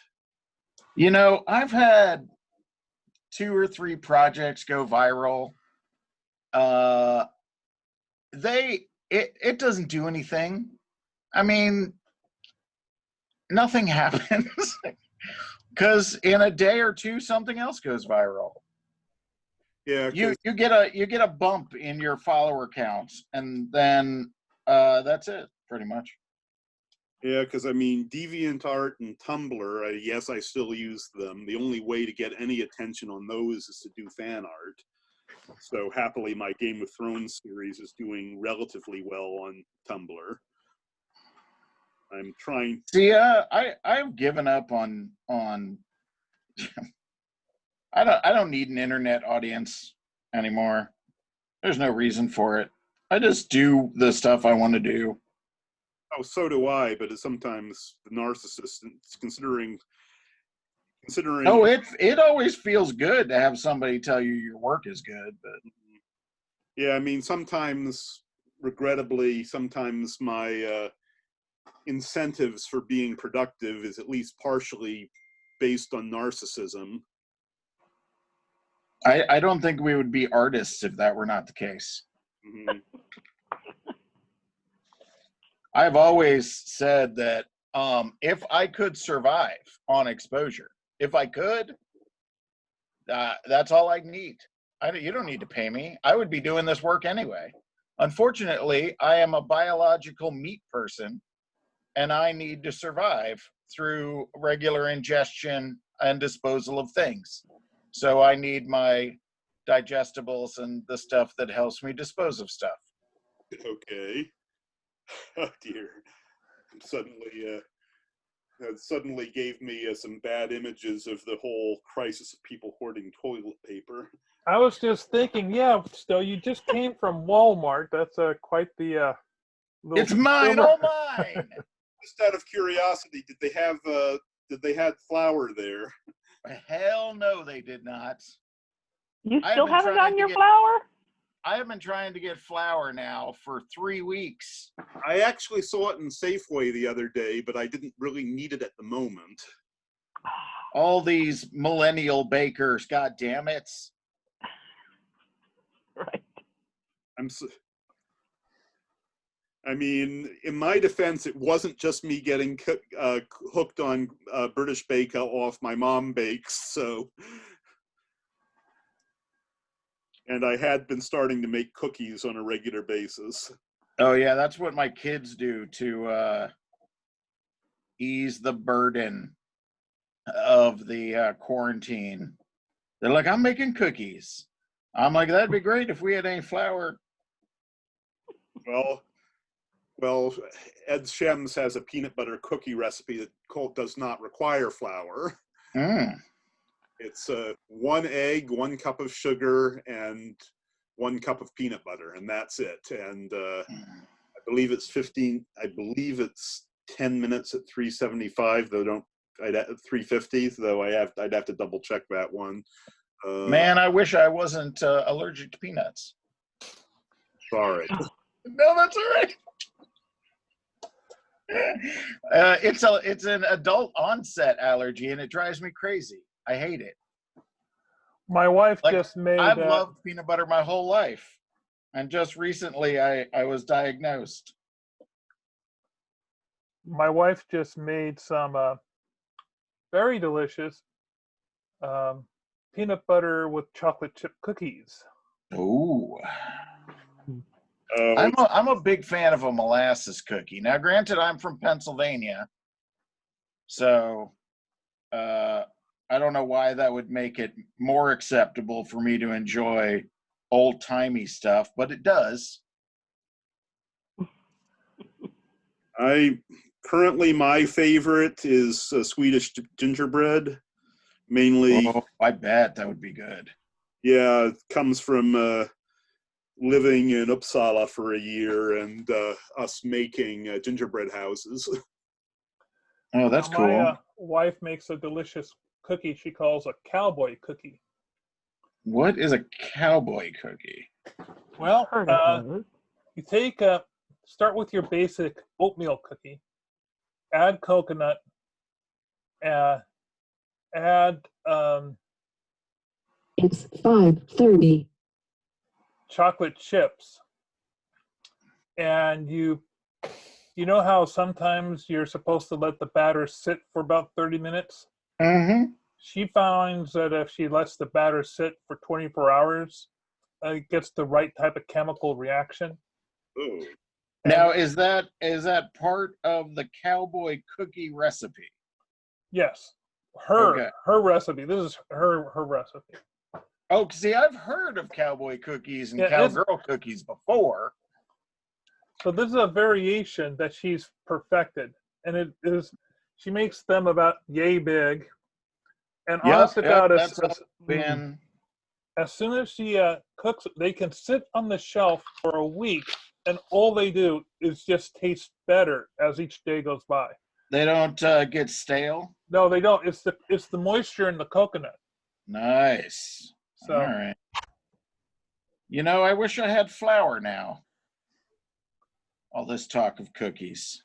You know, I've had 2 or 3 projects go viral. it doesn't do anything. I mean, nothing happens because in a day or two, something else goes viral. Yeah, You get a bump in your follower counts, and then that's it, pretty much. yeah, because I mean, DeviantArt and Tumblr, yes, I still use them. The only way to get any attention on those is to do fan art. So happily, my Game of Thrones series is doing relatively well on Tumblr. I'm trying. See, I've given up on I don't need an internet audience anymore. There's no reason for it. I just do the stuff I want to do. Oh, so do I. But it's sometimes the narcissist, considering. Oh, it always feels good to have somebody tell you your work is good, but Yeah, I mean, sometimes, regrettably, sometimes my incentives for being productive is at least partially based on narcissism. I don't think we would be artists if that were not the case. Mm-hmm. I've always said that if I could survive on exposure, if I could, that's all I need. You don't need to pay me. I would be doing this work anyway. Unfortunately, I am a biological meat person, and I need to survive through regular ingestion and disposal of things. So I need my digestibles and the stuff that helps me dispose of stuff. Okay. Oh dear. Suddenly gave me some bad images of the whole crisis of people hoarding toilet paper. I was just thinking, yeah, Stowe, you just came from Walmart. That's quite the little It's mine, consumer. oh mine! Just out of curiosity, did they have flour there? Hell no, they did not. You I have still been haven't trying gotten to your get- flour? I have been trying to get flour now for 3 weeks. I actually saw it in Safeway the other day, but I didn't really need it at the moment. All these millennial bakers, god damn it. Right. I mean, in my defense, it wasn't just me getting hooked on British Bake off my mom bakes, so. And I had been starting to make cookies on a regular basis. Oh yeah, that's what my kids do to ease the burden of the quarantine. They're like, I'm making cookies. I'm like, that'd be great if we had any flour. Well, Ed Shems has a peanut butter cookie recipe that does not require flour. Mm. It's 1 egg, 1 cup of sugar, and 1 cup of peanut butter, and that's it. And I believe it's 10 minutes at 375. Though I'd at 350. Though I'd have to double check that one. Man, I wish I wasn't allergic to peanuts. Sorry. No, that's all right. It's an adult onset allergy, and it drives me crazy. I hate it. My wife Like, just made. I've loved peanut butter my whole life, and just recently I was diagnosed. My wife just made some very delicious peanut butter with chocolate chip cookies. Ooh. I'm a big fan of a molasses cookie. Now, granted, I'm from Pennsylvania, so I don't know why that would make it more acceptable for me to enjoy old-timey stuff, but it does. Currently my favorite is Swedish gingerbread, mainly. Oh, I bet that would be good. Yeah, it comes from living in Uppsala for a year and us making gingerbread houses. Oh, that's cool. My wife makes a delicious cookie she calls a cowboy cookie. What is a cowboy cookie? Well, Heard of those. you take start with your basic oatmeal cookie, add coconut, add It's 5:30. chocolate chips, and you know how sometimes you're supposed to let the batter sit for about 30 minutes? Mm-hmm. She finds that if she lets the batter sit for 24 hours, it gets the right type of chemical reaction. Oh. Now, is that part of the cowboy cookie recipe? Yes, Okay. her recipe. This is her recipe. Oh, see, I've heard of cowboy cookies and Yeah, cowgirl cookies before. So this is a variation that she's perfected, and it is. She makes them about yay big, and honest to God, that's been. as soon as she cooks, they can sit on the shelf for a week, and all they do is just taste better as each day goes by. They don't get stale? No, they don't. It's the moisture in the coconut. Nice. So, all right. You know, I wish I had flour now. All this talk of cookies.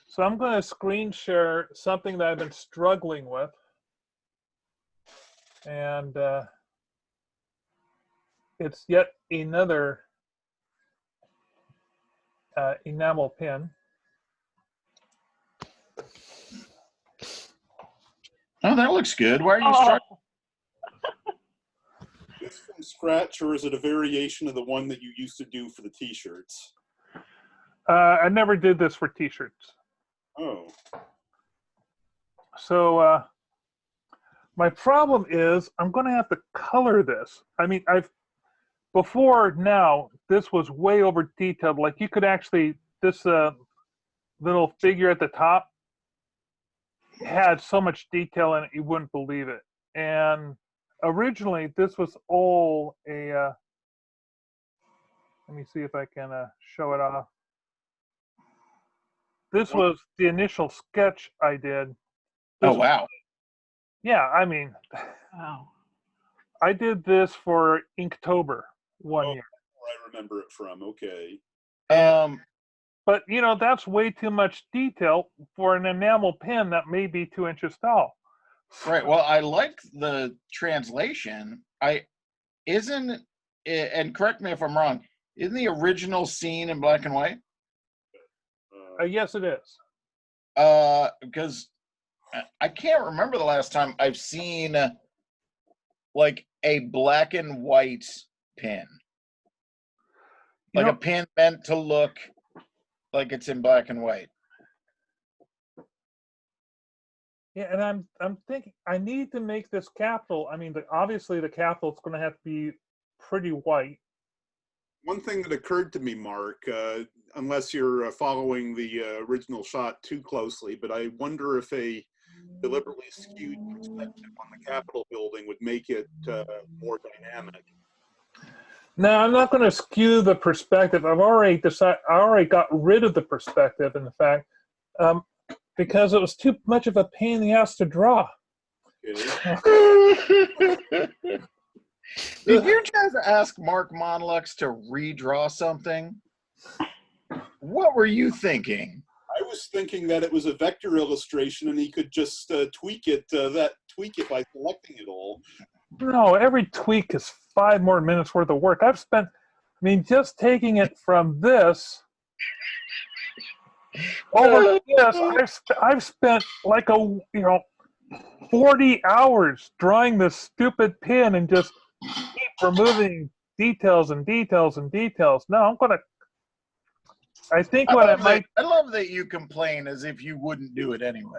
So I'm going to screen share something that I've been struggling with. And it's yet another enamel pin. Oh, that looks good. Why are you Oh, struggling? Is this from scratch, or is it a variation of the one that you used to do for the t-shirts? I never did this for t-shirts. Oh. So my problem is I'm going to have to color this. I mean, before now, this was way over detailed. Like you could actually, this little figure at the top had so much detail in it, you wouldn't believe it. And originally, this was all a, let me see if I can show it off. This was the initial sketch I did. Oh, wow. Yeah, I mean, wow. I did this for Inktober one year. I remember it from. Okay. But, you know, that's way too much detail for an enamel pen that may be 2 inches tall. Right. Well, I like the translation. And correct me if I'm wrong, isn't the original scene in black and white? Yes, it is. Because I can't remember the last time I've seen like a black and white pin. Like a pin meant to look like it's in black and white. Yeah, and I'm thinking I need to make this capital. I mean, obviously the capital is going to have to be pretty white. One thing that occurred to me, Mark, unless you're following the original shot too closely, but I wonder if a deliberately skewed perspective on the Capitol building would make it more dynamic. No, I'm not going to skew the perspective. I've already decided. I already got rid of the perspective. In fact, because it was too much of a pain in the ass to draw. Okay. Did you just ask Mark Monlux to redraw something? What were you thinking? I was thinking that it was a vector illustration and he could just tweak it by selecting it all. No, every tweak is 5 more minutes worth of work. I've spent, I mean, just taking it from this over this, I've spent like 40 hours drawing this stupid pin and just keep removing details and details and details. No, I think what I might. I love that you complain as if you wouldn't do it anyway.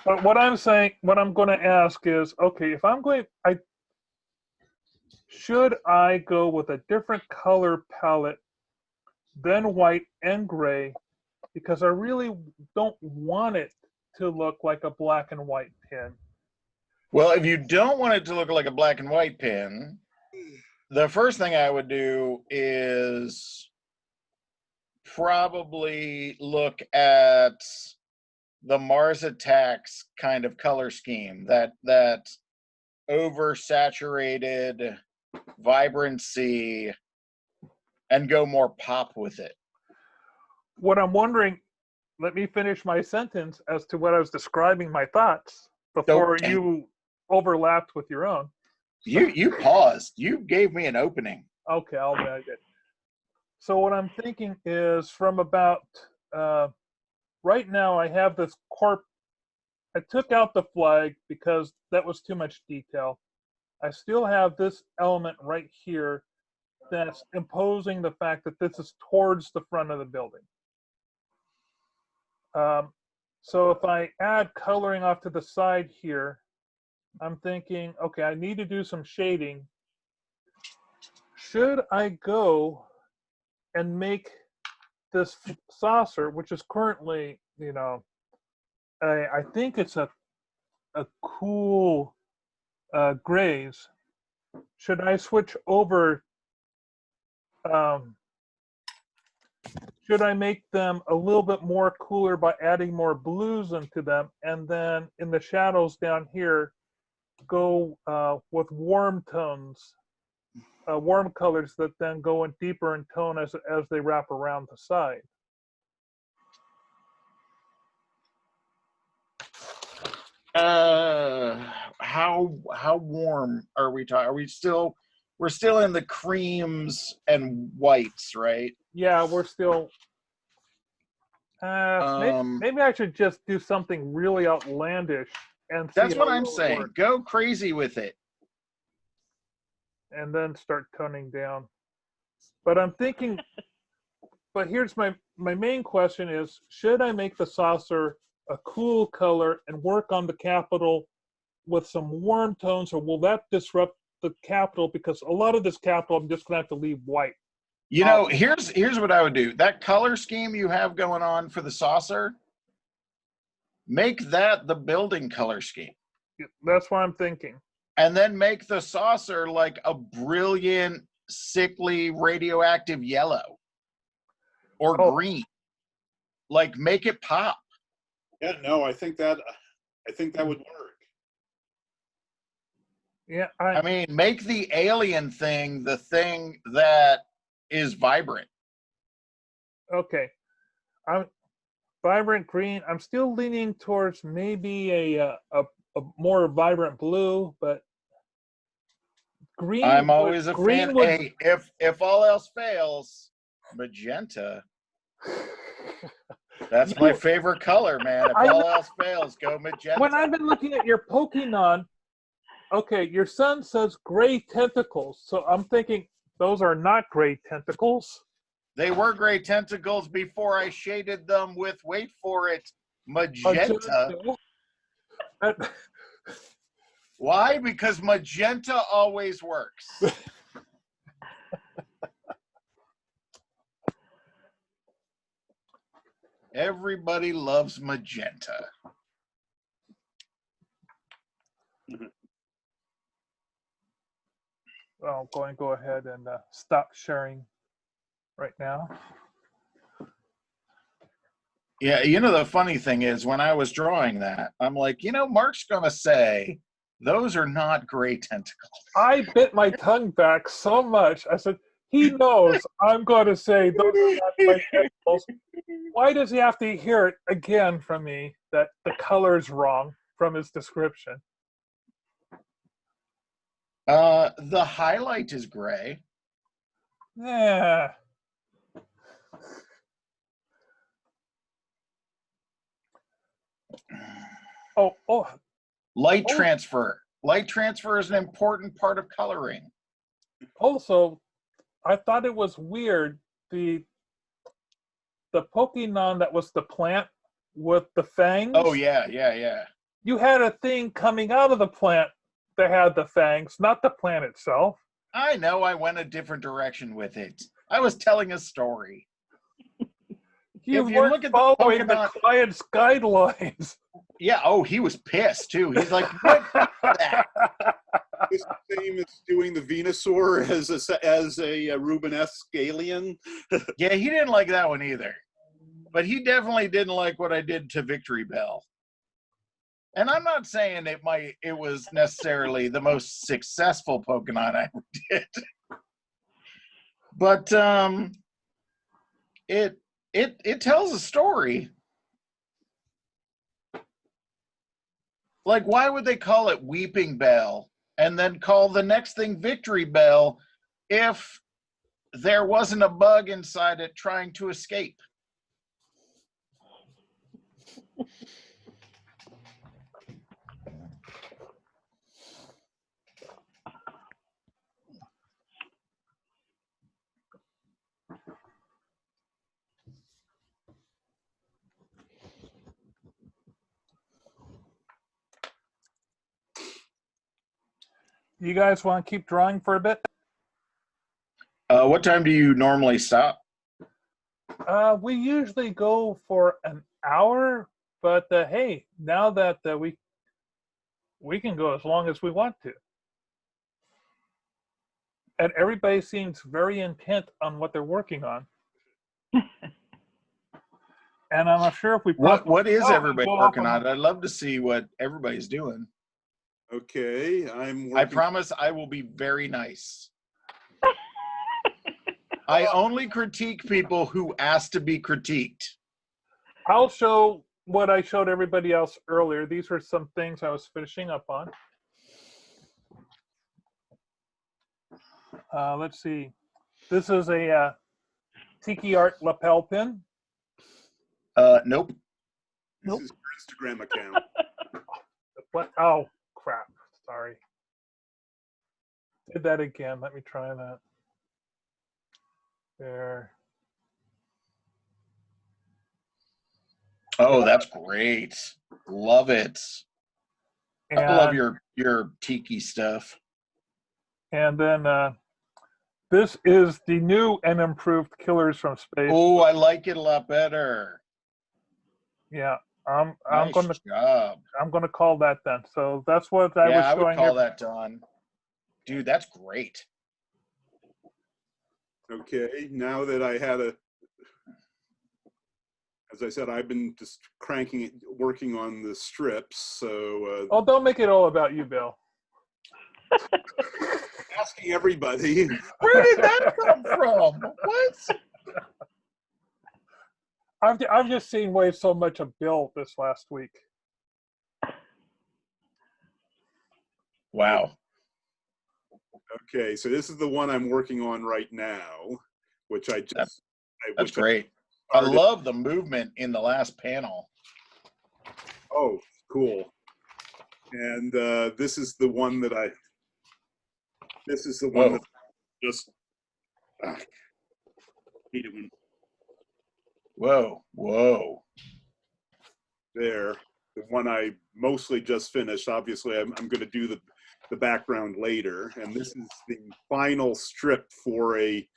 But what I'm saying, what I'm going to ask is, okay, if I'm going, should I go with a different color palette than white and gray? Because I really don't want it to look like a black and white pin. Well, if you don't want it to look like a black and white pin, the first thing I would do is probably look at the Mars Attacks kind of color scheme, that oversaturated vibrancy, and go more pop with it. What I'm wondering, let me finish my sentence as to what I was describing my thoughts before you overlapped with your own. You paused. You gave me an opening. Okay, I'll admit it. So what I'm thinking is from about right now I have this corp. I took out the flag because that was too much detail. I still have this element right here that's imposing the fact that this is towards the front of the building. So if I add coloring off to the side here, I'm thinking, okay, I need to do some shading. Should I go and make this saucer, which is currently, you know, I think it's a cool grays. Should I switch over? Should I make them a little bit more cooler by adding more blues into them, and then in the shadows down here, go with warm tones, warm colors that then go in deeper in tone as they wrap around the side? How warm are we talking? We're still in the creams and whites, right? Yeah, we're still. Maybe I should just do something really outlandish and see That's what how I'm well it saying. works, Go crazy with it. and then start toning down. But I'm thinking. But here's my main question is: should I make the saucer a cool color and work on the capital with some warm tones, or will that disrupt the capital? Because a lot of this capital I'm just gonna have to leave white. You know, here's what I would do. That color scheme you have going on for the saucer, make that the building color scheme. That's what I'm thinking. And then make the saucer like a brilliant, sickly, radioactive yellow or green. Like, make it pop. Yeah, no, I think that would work. Yeah, I mean, make the alien thing the thing that is vibrant. okay. I'm vibrant green. I'm still leaning towards maybe a more vibrant blue, but green. I'm always a green fan. would, Hey, if all else fails, magenta. That's my favorite color, man. If all else fails, go magenta. When I've been looking at your Pokemon, okay, your son says gray tentacles, so I'm thinking those are not gray tentacles. They were gray tentacles before I shaded them with, wait for it, magenta. Why? Because magenta always works. Everybody loves magenta. Well, I'm going to go ahead and stop sharing right now. Yeah, you know, the funny thing is when I was drawing that, I'm like, you know, Mark's going to say, those are not gray tentacles. I bit my tongue back so much. I said, he knows I'm going to say those are not gray tentacles. Why does he have to hear it again from me that the color's wrong from his description? The highlight is gray. Yeah. Light transfer. Light transfer is an important part of coloring. Also, I thought it was weird, the Pokemon that was the plant with the fangs. Oh, yeah. You had a thing coming out of the plant that had the fangs, not the plant itself. I know, I went a different direction with it. I was telling a story. You weren't following the client's guidelines. Yeah, oh, he was pissed, too. He's like, what is that? It's the same as doing the Venusaur as a Rubenesque alien. Yeah, he didn't like that one either. But he definitely didn't like what I did to Victory Bell. And I'm not saying it was necessarily the most successful Pokemon I ever did. But it tells a story. Like, why would they call it Weeping Bell and then call the next thing Victory Bell if there wasn't a bug inside it trying to escape. You guys want to keep drawing for a bit? What time do you normally stop? We usually go for an hour, but hey, now that we can go as long as we want to. And everybody seems very intent on what they're working on. And I'm not sure if we. What is everybody working on? I'd love to see what everybody's doing. Okay, I promise I will be very nice. I only critique people who ask to be critiqued. I'll show what I showed everybody else earlier. These are some things I was finishing up on. Let's see. This is a Tiki Art lapel pin. Nope. This is your Instagram account. What? Oh, crap. Sorry. Did that again. Let me try that. There. Oh, that's great. Love it. And, I love your tiki stuff. And then this is the new and improved Killers from Space. Oh, I like it a lot better. Yeah, I'm Nice job. gonna call that then. So that's what I was I would showing call here. that done. Dude, that's great. Okay, now that I had as I said, I've been just working on the strips. So. Oh, don't make it all about you, Bill. Asking everybody. Where did that come from? What? I've just seen way so much of Bill this last week. Wow. Okay, so this is the one I'm working on right now, which I just. That's great. I love the movement in the last panel. Oh, cool. And this is the one that I. This is the one that just. Hate it when. Whoa. There, the one I mostly just finished. Obviously, I'm going to do the background later, and this is the final strip for a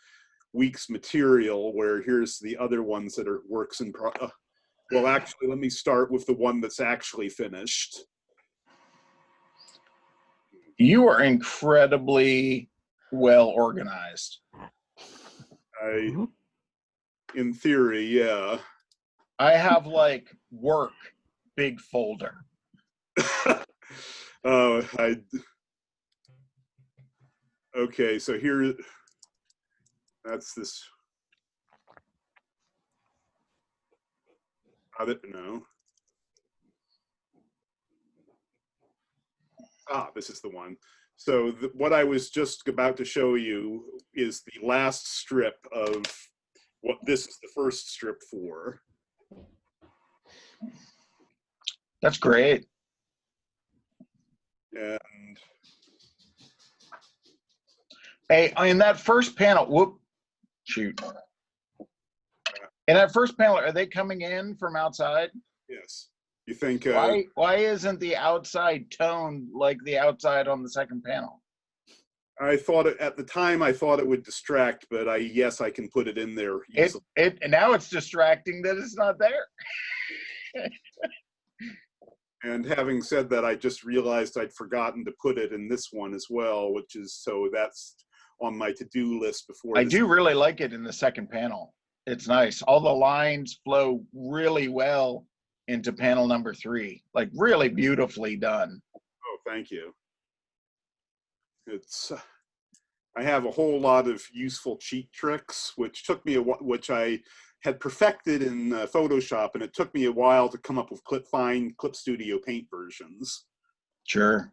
week's material. Where here's the other ones that are works in progress. Well, actually, let me start with the one that's actually finished. You are incredibly well organized. In theory, yeah. I have like work big folder. Okay, so here, that's this. No. This is the one. So what I was just about to show you is the last strip of what this is the first strip for. That's great. And hey, in that first panel, shoot. In that first panel, are they coming in from outside? Yes. You think why isn't the outside toned like the outside on the second panel? I thought at the time I thought it would distract, but yes, I can put it in there easily. And now it's distracting that it's not there. And having said that, I just realized I'd forgotten to put it in this one as well, so that's on my to-do list before. I do really like it in the second panel. It's nice. All the lines flow really well into panel number 3, like really beautifully done. Oh, thank you. I have a whole lot of useful cheat tricks, which which I had perfected in Photoshop, and it took me a while to come up with Clip Studio Paint versions. Sure.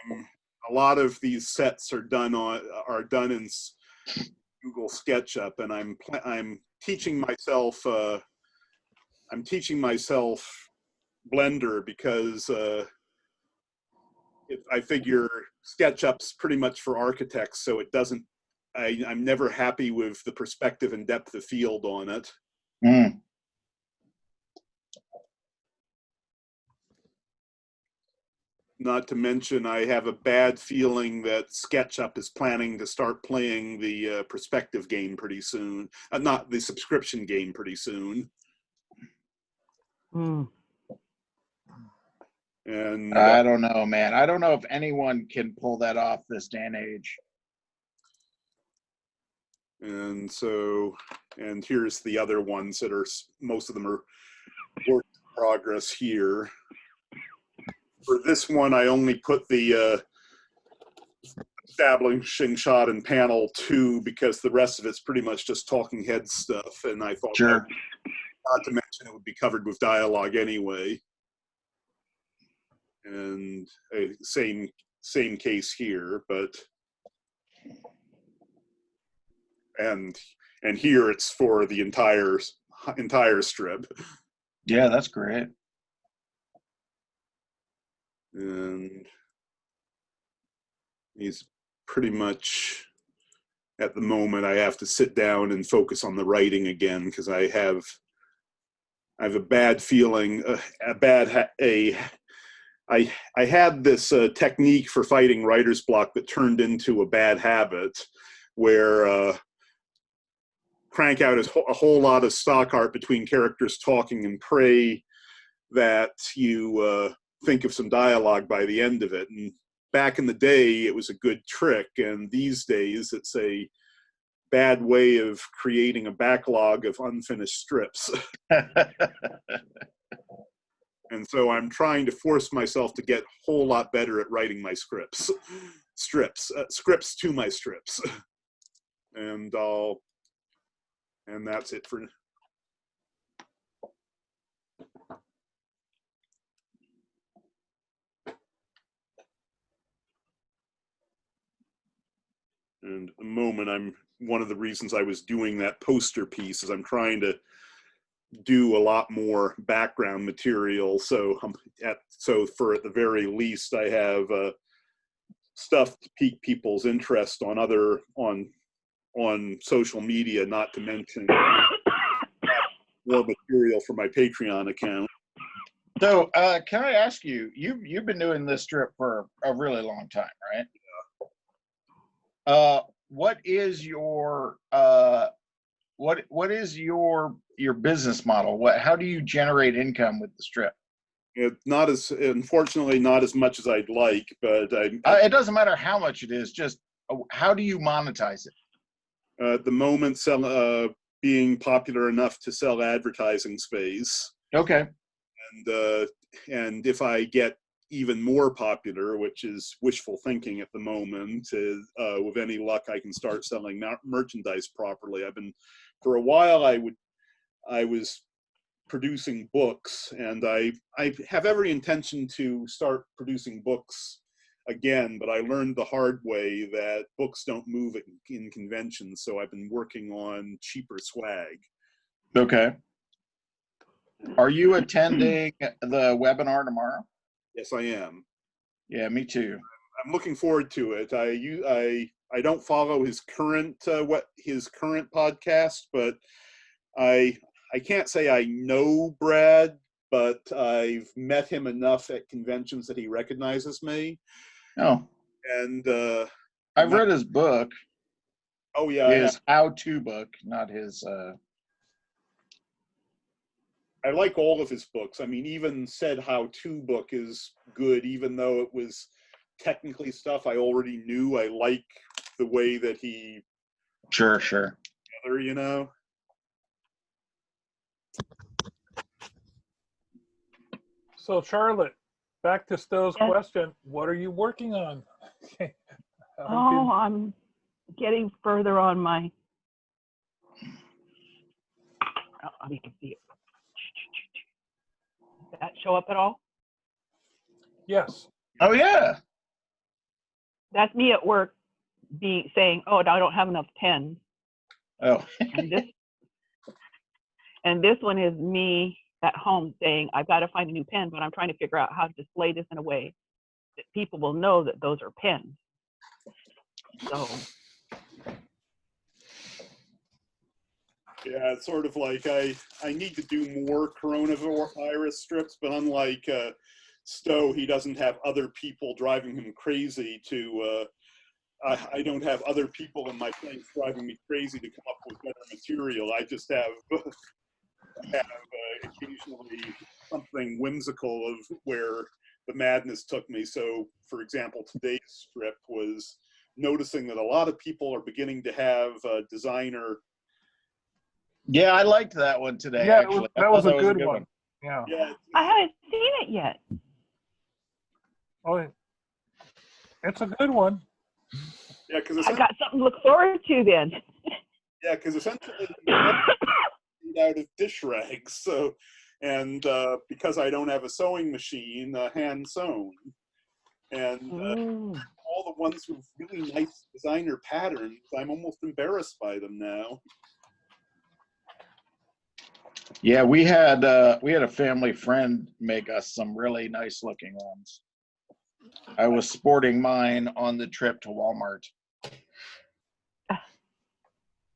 I'm a lot of these sets are done in Google SketchUp, and I'm teaching myself Blender because I figure SketchUp's pretty much for architects, so it doesn't. I'm never happy with the perspective and depth of field on it. Mm. Not to mention, I have a bad feeling that SketchUp is planning to start playing the perspective game pretty soon. Not the subscription game pretty soon. Mm. And I don't know, man. I don't know if anyone can pull that off this day and age. and so, and here's the other ones that are, most of them are work in progress here. For this one, I only put the establishing shot in panel 2 because the rest of it's pretty much just talking head stuff, and I thought, Sure. not to mention it would be covered with dialogue anyway. And same case here, but and here it's for the entire strip. Yeah, that's great. And he's pretty much, at the moment, I have to sit down and focus on the writing again because I have a bad feeling, I had this technique for fighting writer's block that turned into a bad habit where crank out a whole lot of stock art between characters talking and pray that you think of some dialogue by the end of it. And back in the day, it was a good trick, and these days it's a bad way of creating a backlog of unfinished strips. And so I'm trying to force myself to get a whole lot better at writing my scripts to my strips. And that's it for. And at the moment, one of the reasons I was doing that poster piece is I'm trying to do a lot more background material. So at the very least, I have stuff to pique people's interest on social media, not to mention more material for my Patreon account. So, can I ask you? You've been doing this strip for a really long time, right? What is your what is your business model? How do you generate income with the strip? Unfortunately, not as much as I'd like, but it doesn't matter how much it is. Just how do you monetize it? At the moment, being popular enough to sell advertising space. Okay. And if I get even more popular, which is wishful thinking at the moment, with any luck, I can start selling merchandise properly. For a while, I was producing books, and I have every intention to start producing books again, but I learned the hard way that books don't move in conventions, so I've been working on cheaper swag. Okay. Are you attending the webinar tomorrow? Yes, I am. Yeah, me too. I'm looking forward to it. I don't follow his current podcast, but I can't say I know Brad, but I've met him enough at conventions that he recognizes me. Oh. And I've read his book. Oh yeah, his how-to book, not his. I like all of his books. I mean, even said how-to book is good, even though it was technically stuff I already knew. I like the way that he. Sure. You know. So Charlotte, back to Stowe's question. What are you working on? I'm getting further on my. You can see it. Did that show up at all? Yes. Oh yeah. That's me at work saying, oh, I don't have enough pens. Oh, And this one is me at home saying, I've got to find a new pen, but I'm trying to figure out how to display this in a way that people will know that those are pens. So. Yeah, it's sort of like I need to do more coronavirus strips, but unlike Stowe, he doesn't have other people driving him crazy to, I don't have other people in my place driving me crazy to come up with better material. I just have occasionally something whimsical of where the madness took me. So, for example, today's strip was noticing that a lot of people are beginning to have designer. yeah, I liked that one today. Yeah, Actually, that was a good one. Yeah. Yeah, I haven't seen it yet. Oh, it's a good one. yeah, because I got something to look forward to then. essentially made out of dish rags. So, and because I don't have a sewing machine, hand sewn, and all the ones with really nice designer patterns, I'm almost embarrassed by them now. Yeah, we had a family friend make us some really nice looking ones. I was sporting mine on the trip to Walmart.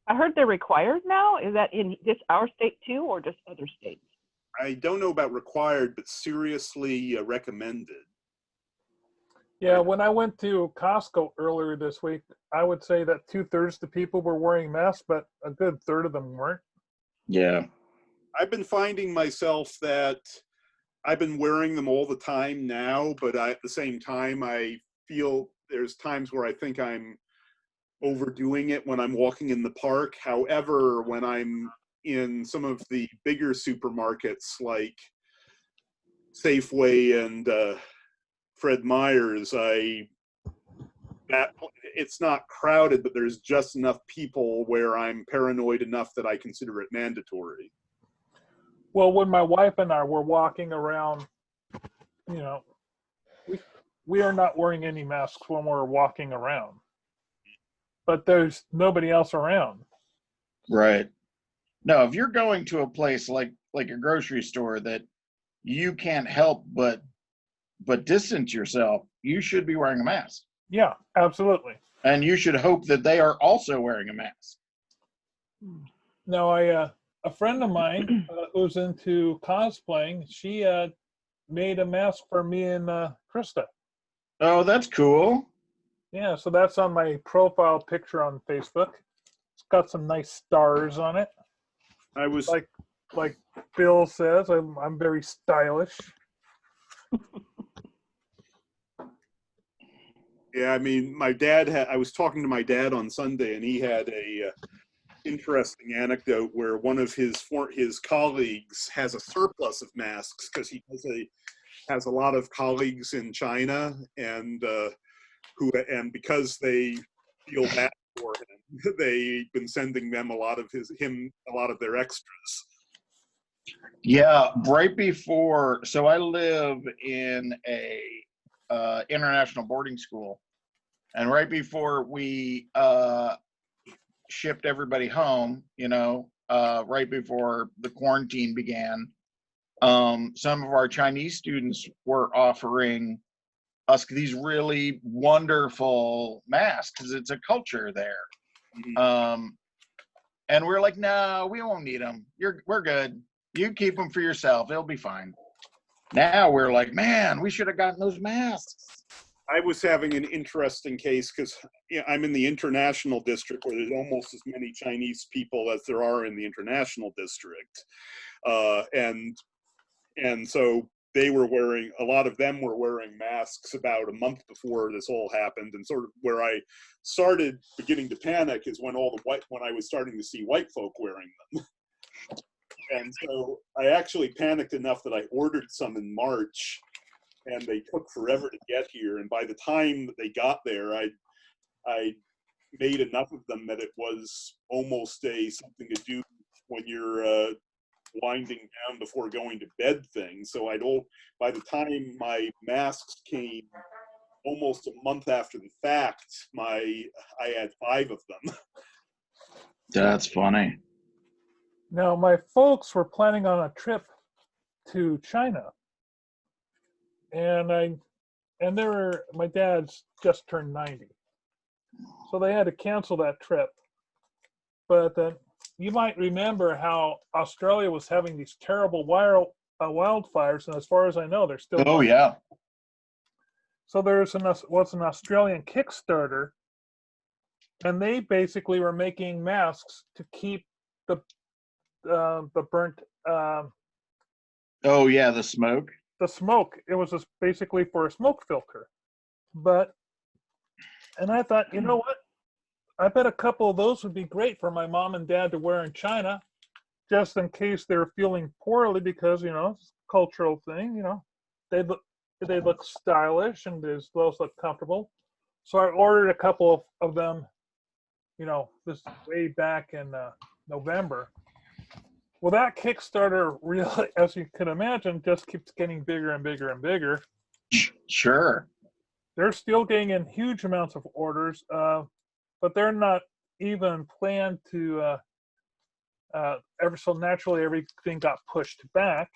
I heard they're required now. Is that in just our state too, or just other states? I don't know about required, but seriously recommended. Yeah, when I went to Costco earlier this week, I would say that 2/3 the people were wearing masks, but a good third of them weren't. Yeah. I've been finding myself that I've been wearing them all the time now, but at the same time, I feel there's times where I think I'm overdoing it when I'm walking in the park. However, when I'm in some of the bigger supermarkets like Safeway and Fred Meyer's, it's not crowded, but there's just enough people where I'm paranoid enough that I consider it mandatory. Well, when my wife and I were walking around, you know, we are not wearing any masks when we're walking around. But there's nobody else around. Right. No, if you're going to a place like a grocery store that you can't help but distance yourself, you should be wearing a mask. Yeah, absolutely. And you should hope that they are also wearing a mask. Now, a friend of mine who's into cosplaying, she made a mask for me and Krista. Oh, that's cool. Yeah, so that's on my profile picture on Facebook. It's got some nice stars on it. I was like Bill says, I'm very stylish. Yeah, I mean, I was talking to my dad on Sunday, and he had a interesting anecdote where one of his colleagues has a surplus of masks because he has a lot of colleagues in China, and because they feel bad for him, they've been sending them a lot of their extras. Yeah, right before, so I live in a international boarding school, and right before we shipped everybody home, right before the quarantine began, some of our Chinese students were offering us these really wonderful masks because it's a culture there. Mm-hmm. And we're like, no, we won't need them. We're good. You keep them for yourself. It'll be fine. Now we're like, man, we should have gotten those masks. I was having an interesting case because I'm in the international district where there's almost as many Chinese people as there are in the international district. And so a lot of them were wearing masks about a month before this all happened. And sort of where I started beginning to panic is when when I was starting to see white folk wearing them. And so I actually panicked enough that I ordered some in March, and they took forever to get here. And by the time that they got there, I made enough of them that it was almost something to do when you're winding down before going to bed thing. So by the time my masks came almost a month after the fact, I had 5 of them. That's funny. Now, my folks were planning on a trip to China, and my dad's just turned 90, so they had to cancel that trip. But you might remember how Australia was having these terrible wildfires, and as far as I know, they're still. Oh yeah. So was an Australian Kickstarter, and they basically were making masks to keep the burnt. Oh yeah, the smoke. The smoke. It was just basically for a smoke filter. And I thought, you know what? I bet a couple of those would be great for my mom and dad to wear in China, just in case they're feeling poorly, because, it's a cultural thing, they look stylish and they look comfortable. So I ordered a couple of them, this way back in November. Well, that Kickstarter really, as you can imagine, just keeps getting bigger and bigger and bigger. Sure. They're still getting in huge amounts of orders, but they're not even planned to, ever so naturally everything got pushed back.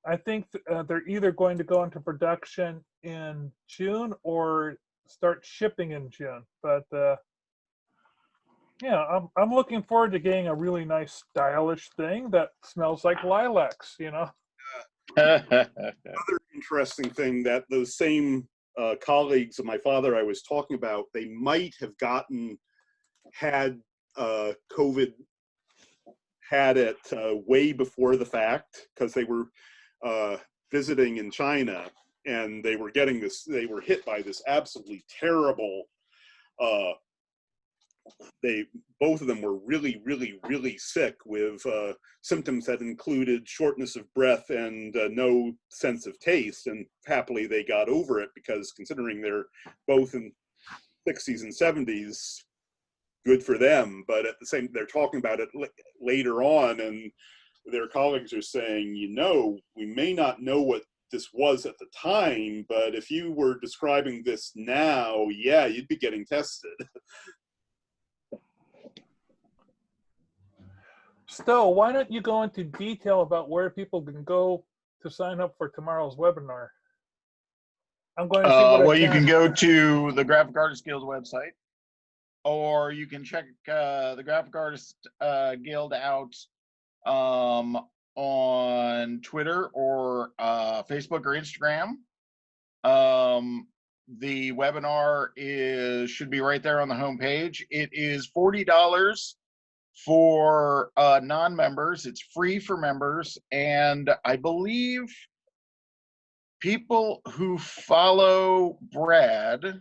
I think they're either going to go into production in June or start shipping in June. But yeah, I'm looking forward to getting a really nice, stylish thing that smells like lilacs. Another interesting thing, that those same colleagues of my father I was talking about, they might have had COVID, had it way before the fact, because they were visiting in China, and they were hit by this absolutely terrible, both of them were really, really, really sick with symptoms that included shortness of breath and no sense of taste. And happily they got over it, because considering they're both in 60s and 70s, good for them. But at the same, they're talking about it later on, and their colleagues are saying, we may not know what this was at the time, but if you were describing this now, yeah, you'd be getting tested. Stowe, why don't you go into detail about where people can go to sign up for tomorrow's webinar? I'm going to see what well, you can go to the Graphic Artists Guild website, or you can check the Graphic Artists Guild out on Twitter or Facebook or Instagram. The webinar should be right there on the homepage. It is $40 for non-members. It's free for members, and I believe people who follow Brad,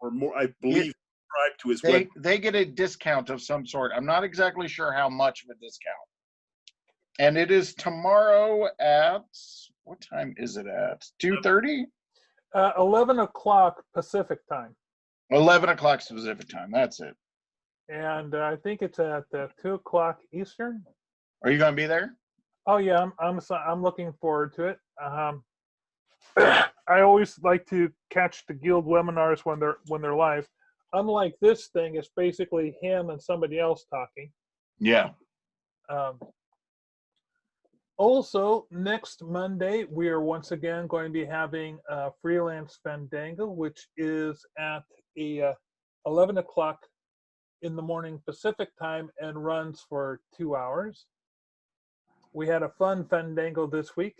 or more, I believe, subscribe to his web. They get a discount of some sort. I'm not exactly sure how much of a discount. And it is tomorrow at, what time is it at? 2:30? 11 o'clock Pacific time. 11 o'clock Pacific time. That's it. And I think it's at 2 o'clock Eastern. Are you going to be there? Oh yeah, I'm looking forward to it. I always like to catch the guild webinars when they're live. Unlike this thing, it's basically him and somebody else talking. Yeah. Also, next Monday, we are once again going to be having a freelance fandango, which is at 11 o'clock in the morning Pacific time and runs for 2 hours. We had a fun fandango this week,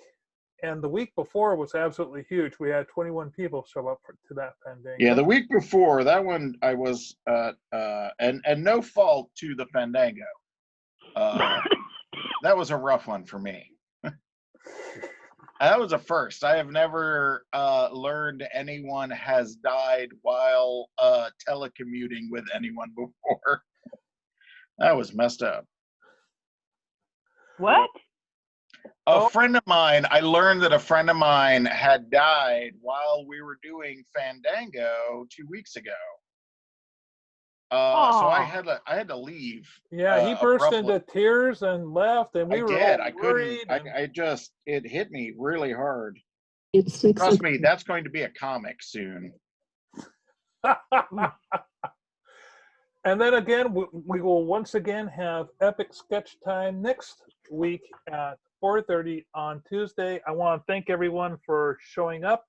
and the week before was absolutely huge. We had 21 people show up to that fandango. Yeah, the week before, that one I was, and no fault to the fandango. That was a rough one for me. That was a first. I have never learned anyone has died while telecommuting with anyone before. That was messed up. What? A friend of mine, I learned that a friend of mine had died while we were doing Fandango 2 weeks ago. So I had to leave. Yeah, he burst abruptly. into tears and left, and we were all worried. I couldn't. It hit me really hard. It's Trust me, that's going to be a comic soon. And then again, we will once again have Epic Sketch Time next week at 4:30 on Tuesday. I want to thank everyone for showing up,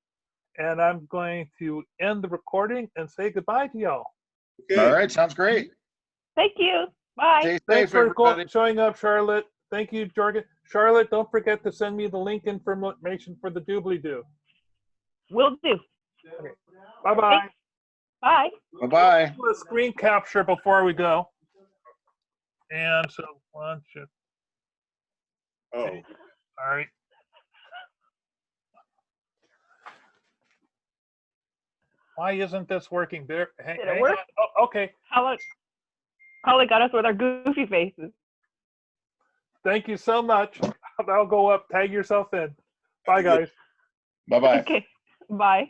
and I'm going to end the recording and say goodbye to y'all. Okay. All right, sounds great. Thank you. Bye. Stay Thanks safe, for everybody. showing up, Charlotte. Thank you, Jorgen. Charlotte, don't forget to send me the link information for the doobly-doo. Will do. Bye-bye. Bye. Bye-bye. Do a screen capture before we go. And so, one, two, Oh. all right. Why isn't this working? There. Hang Did it work? on. Oh, okay. Probably got us with our goofy faces. Thank you so much. That'll go up. Tag yourself in. Bye, guys. Bye-bye. Okay. Bye.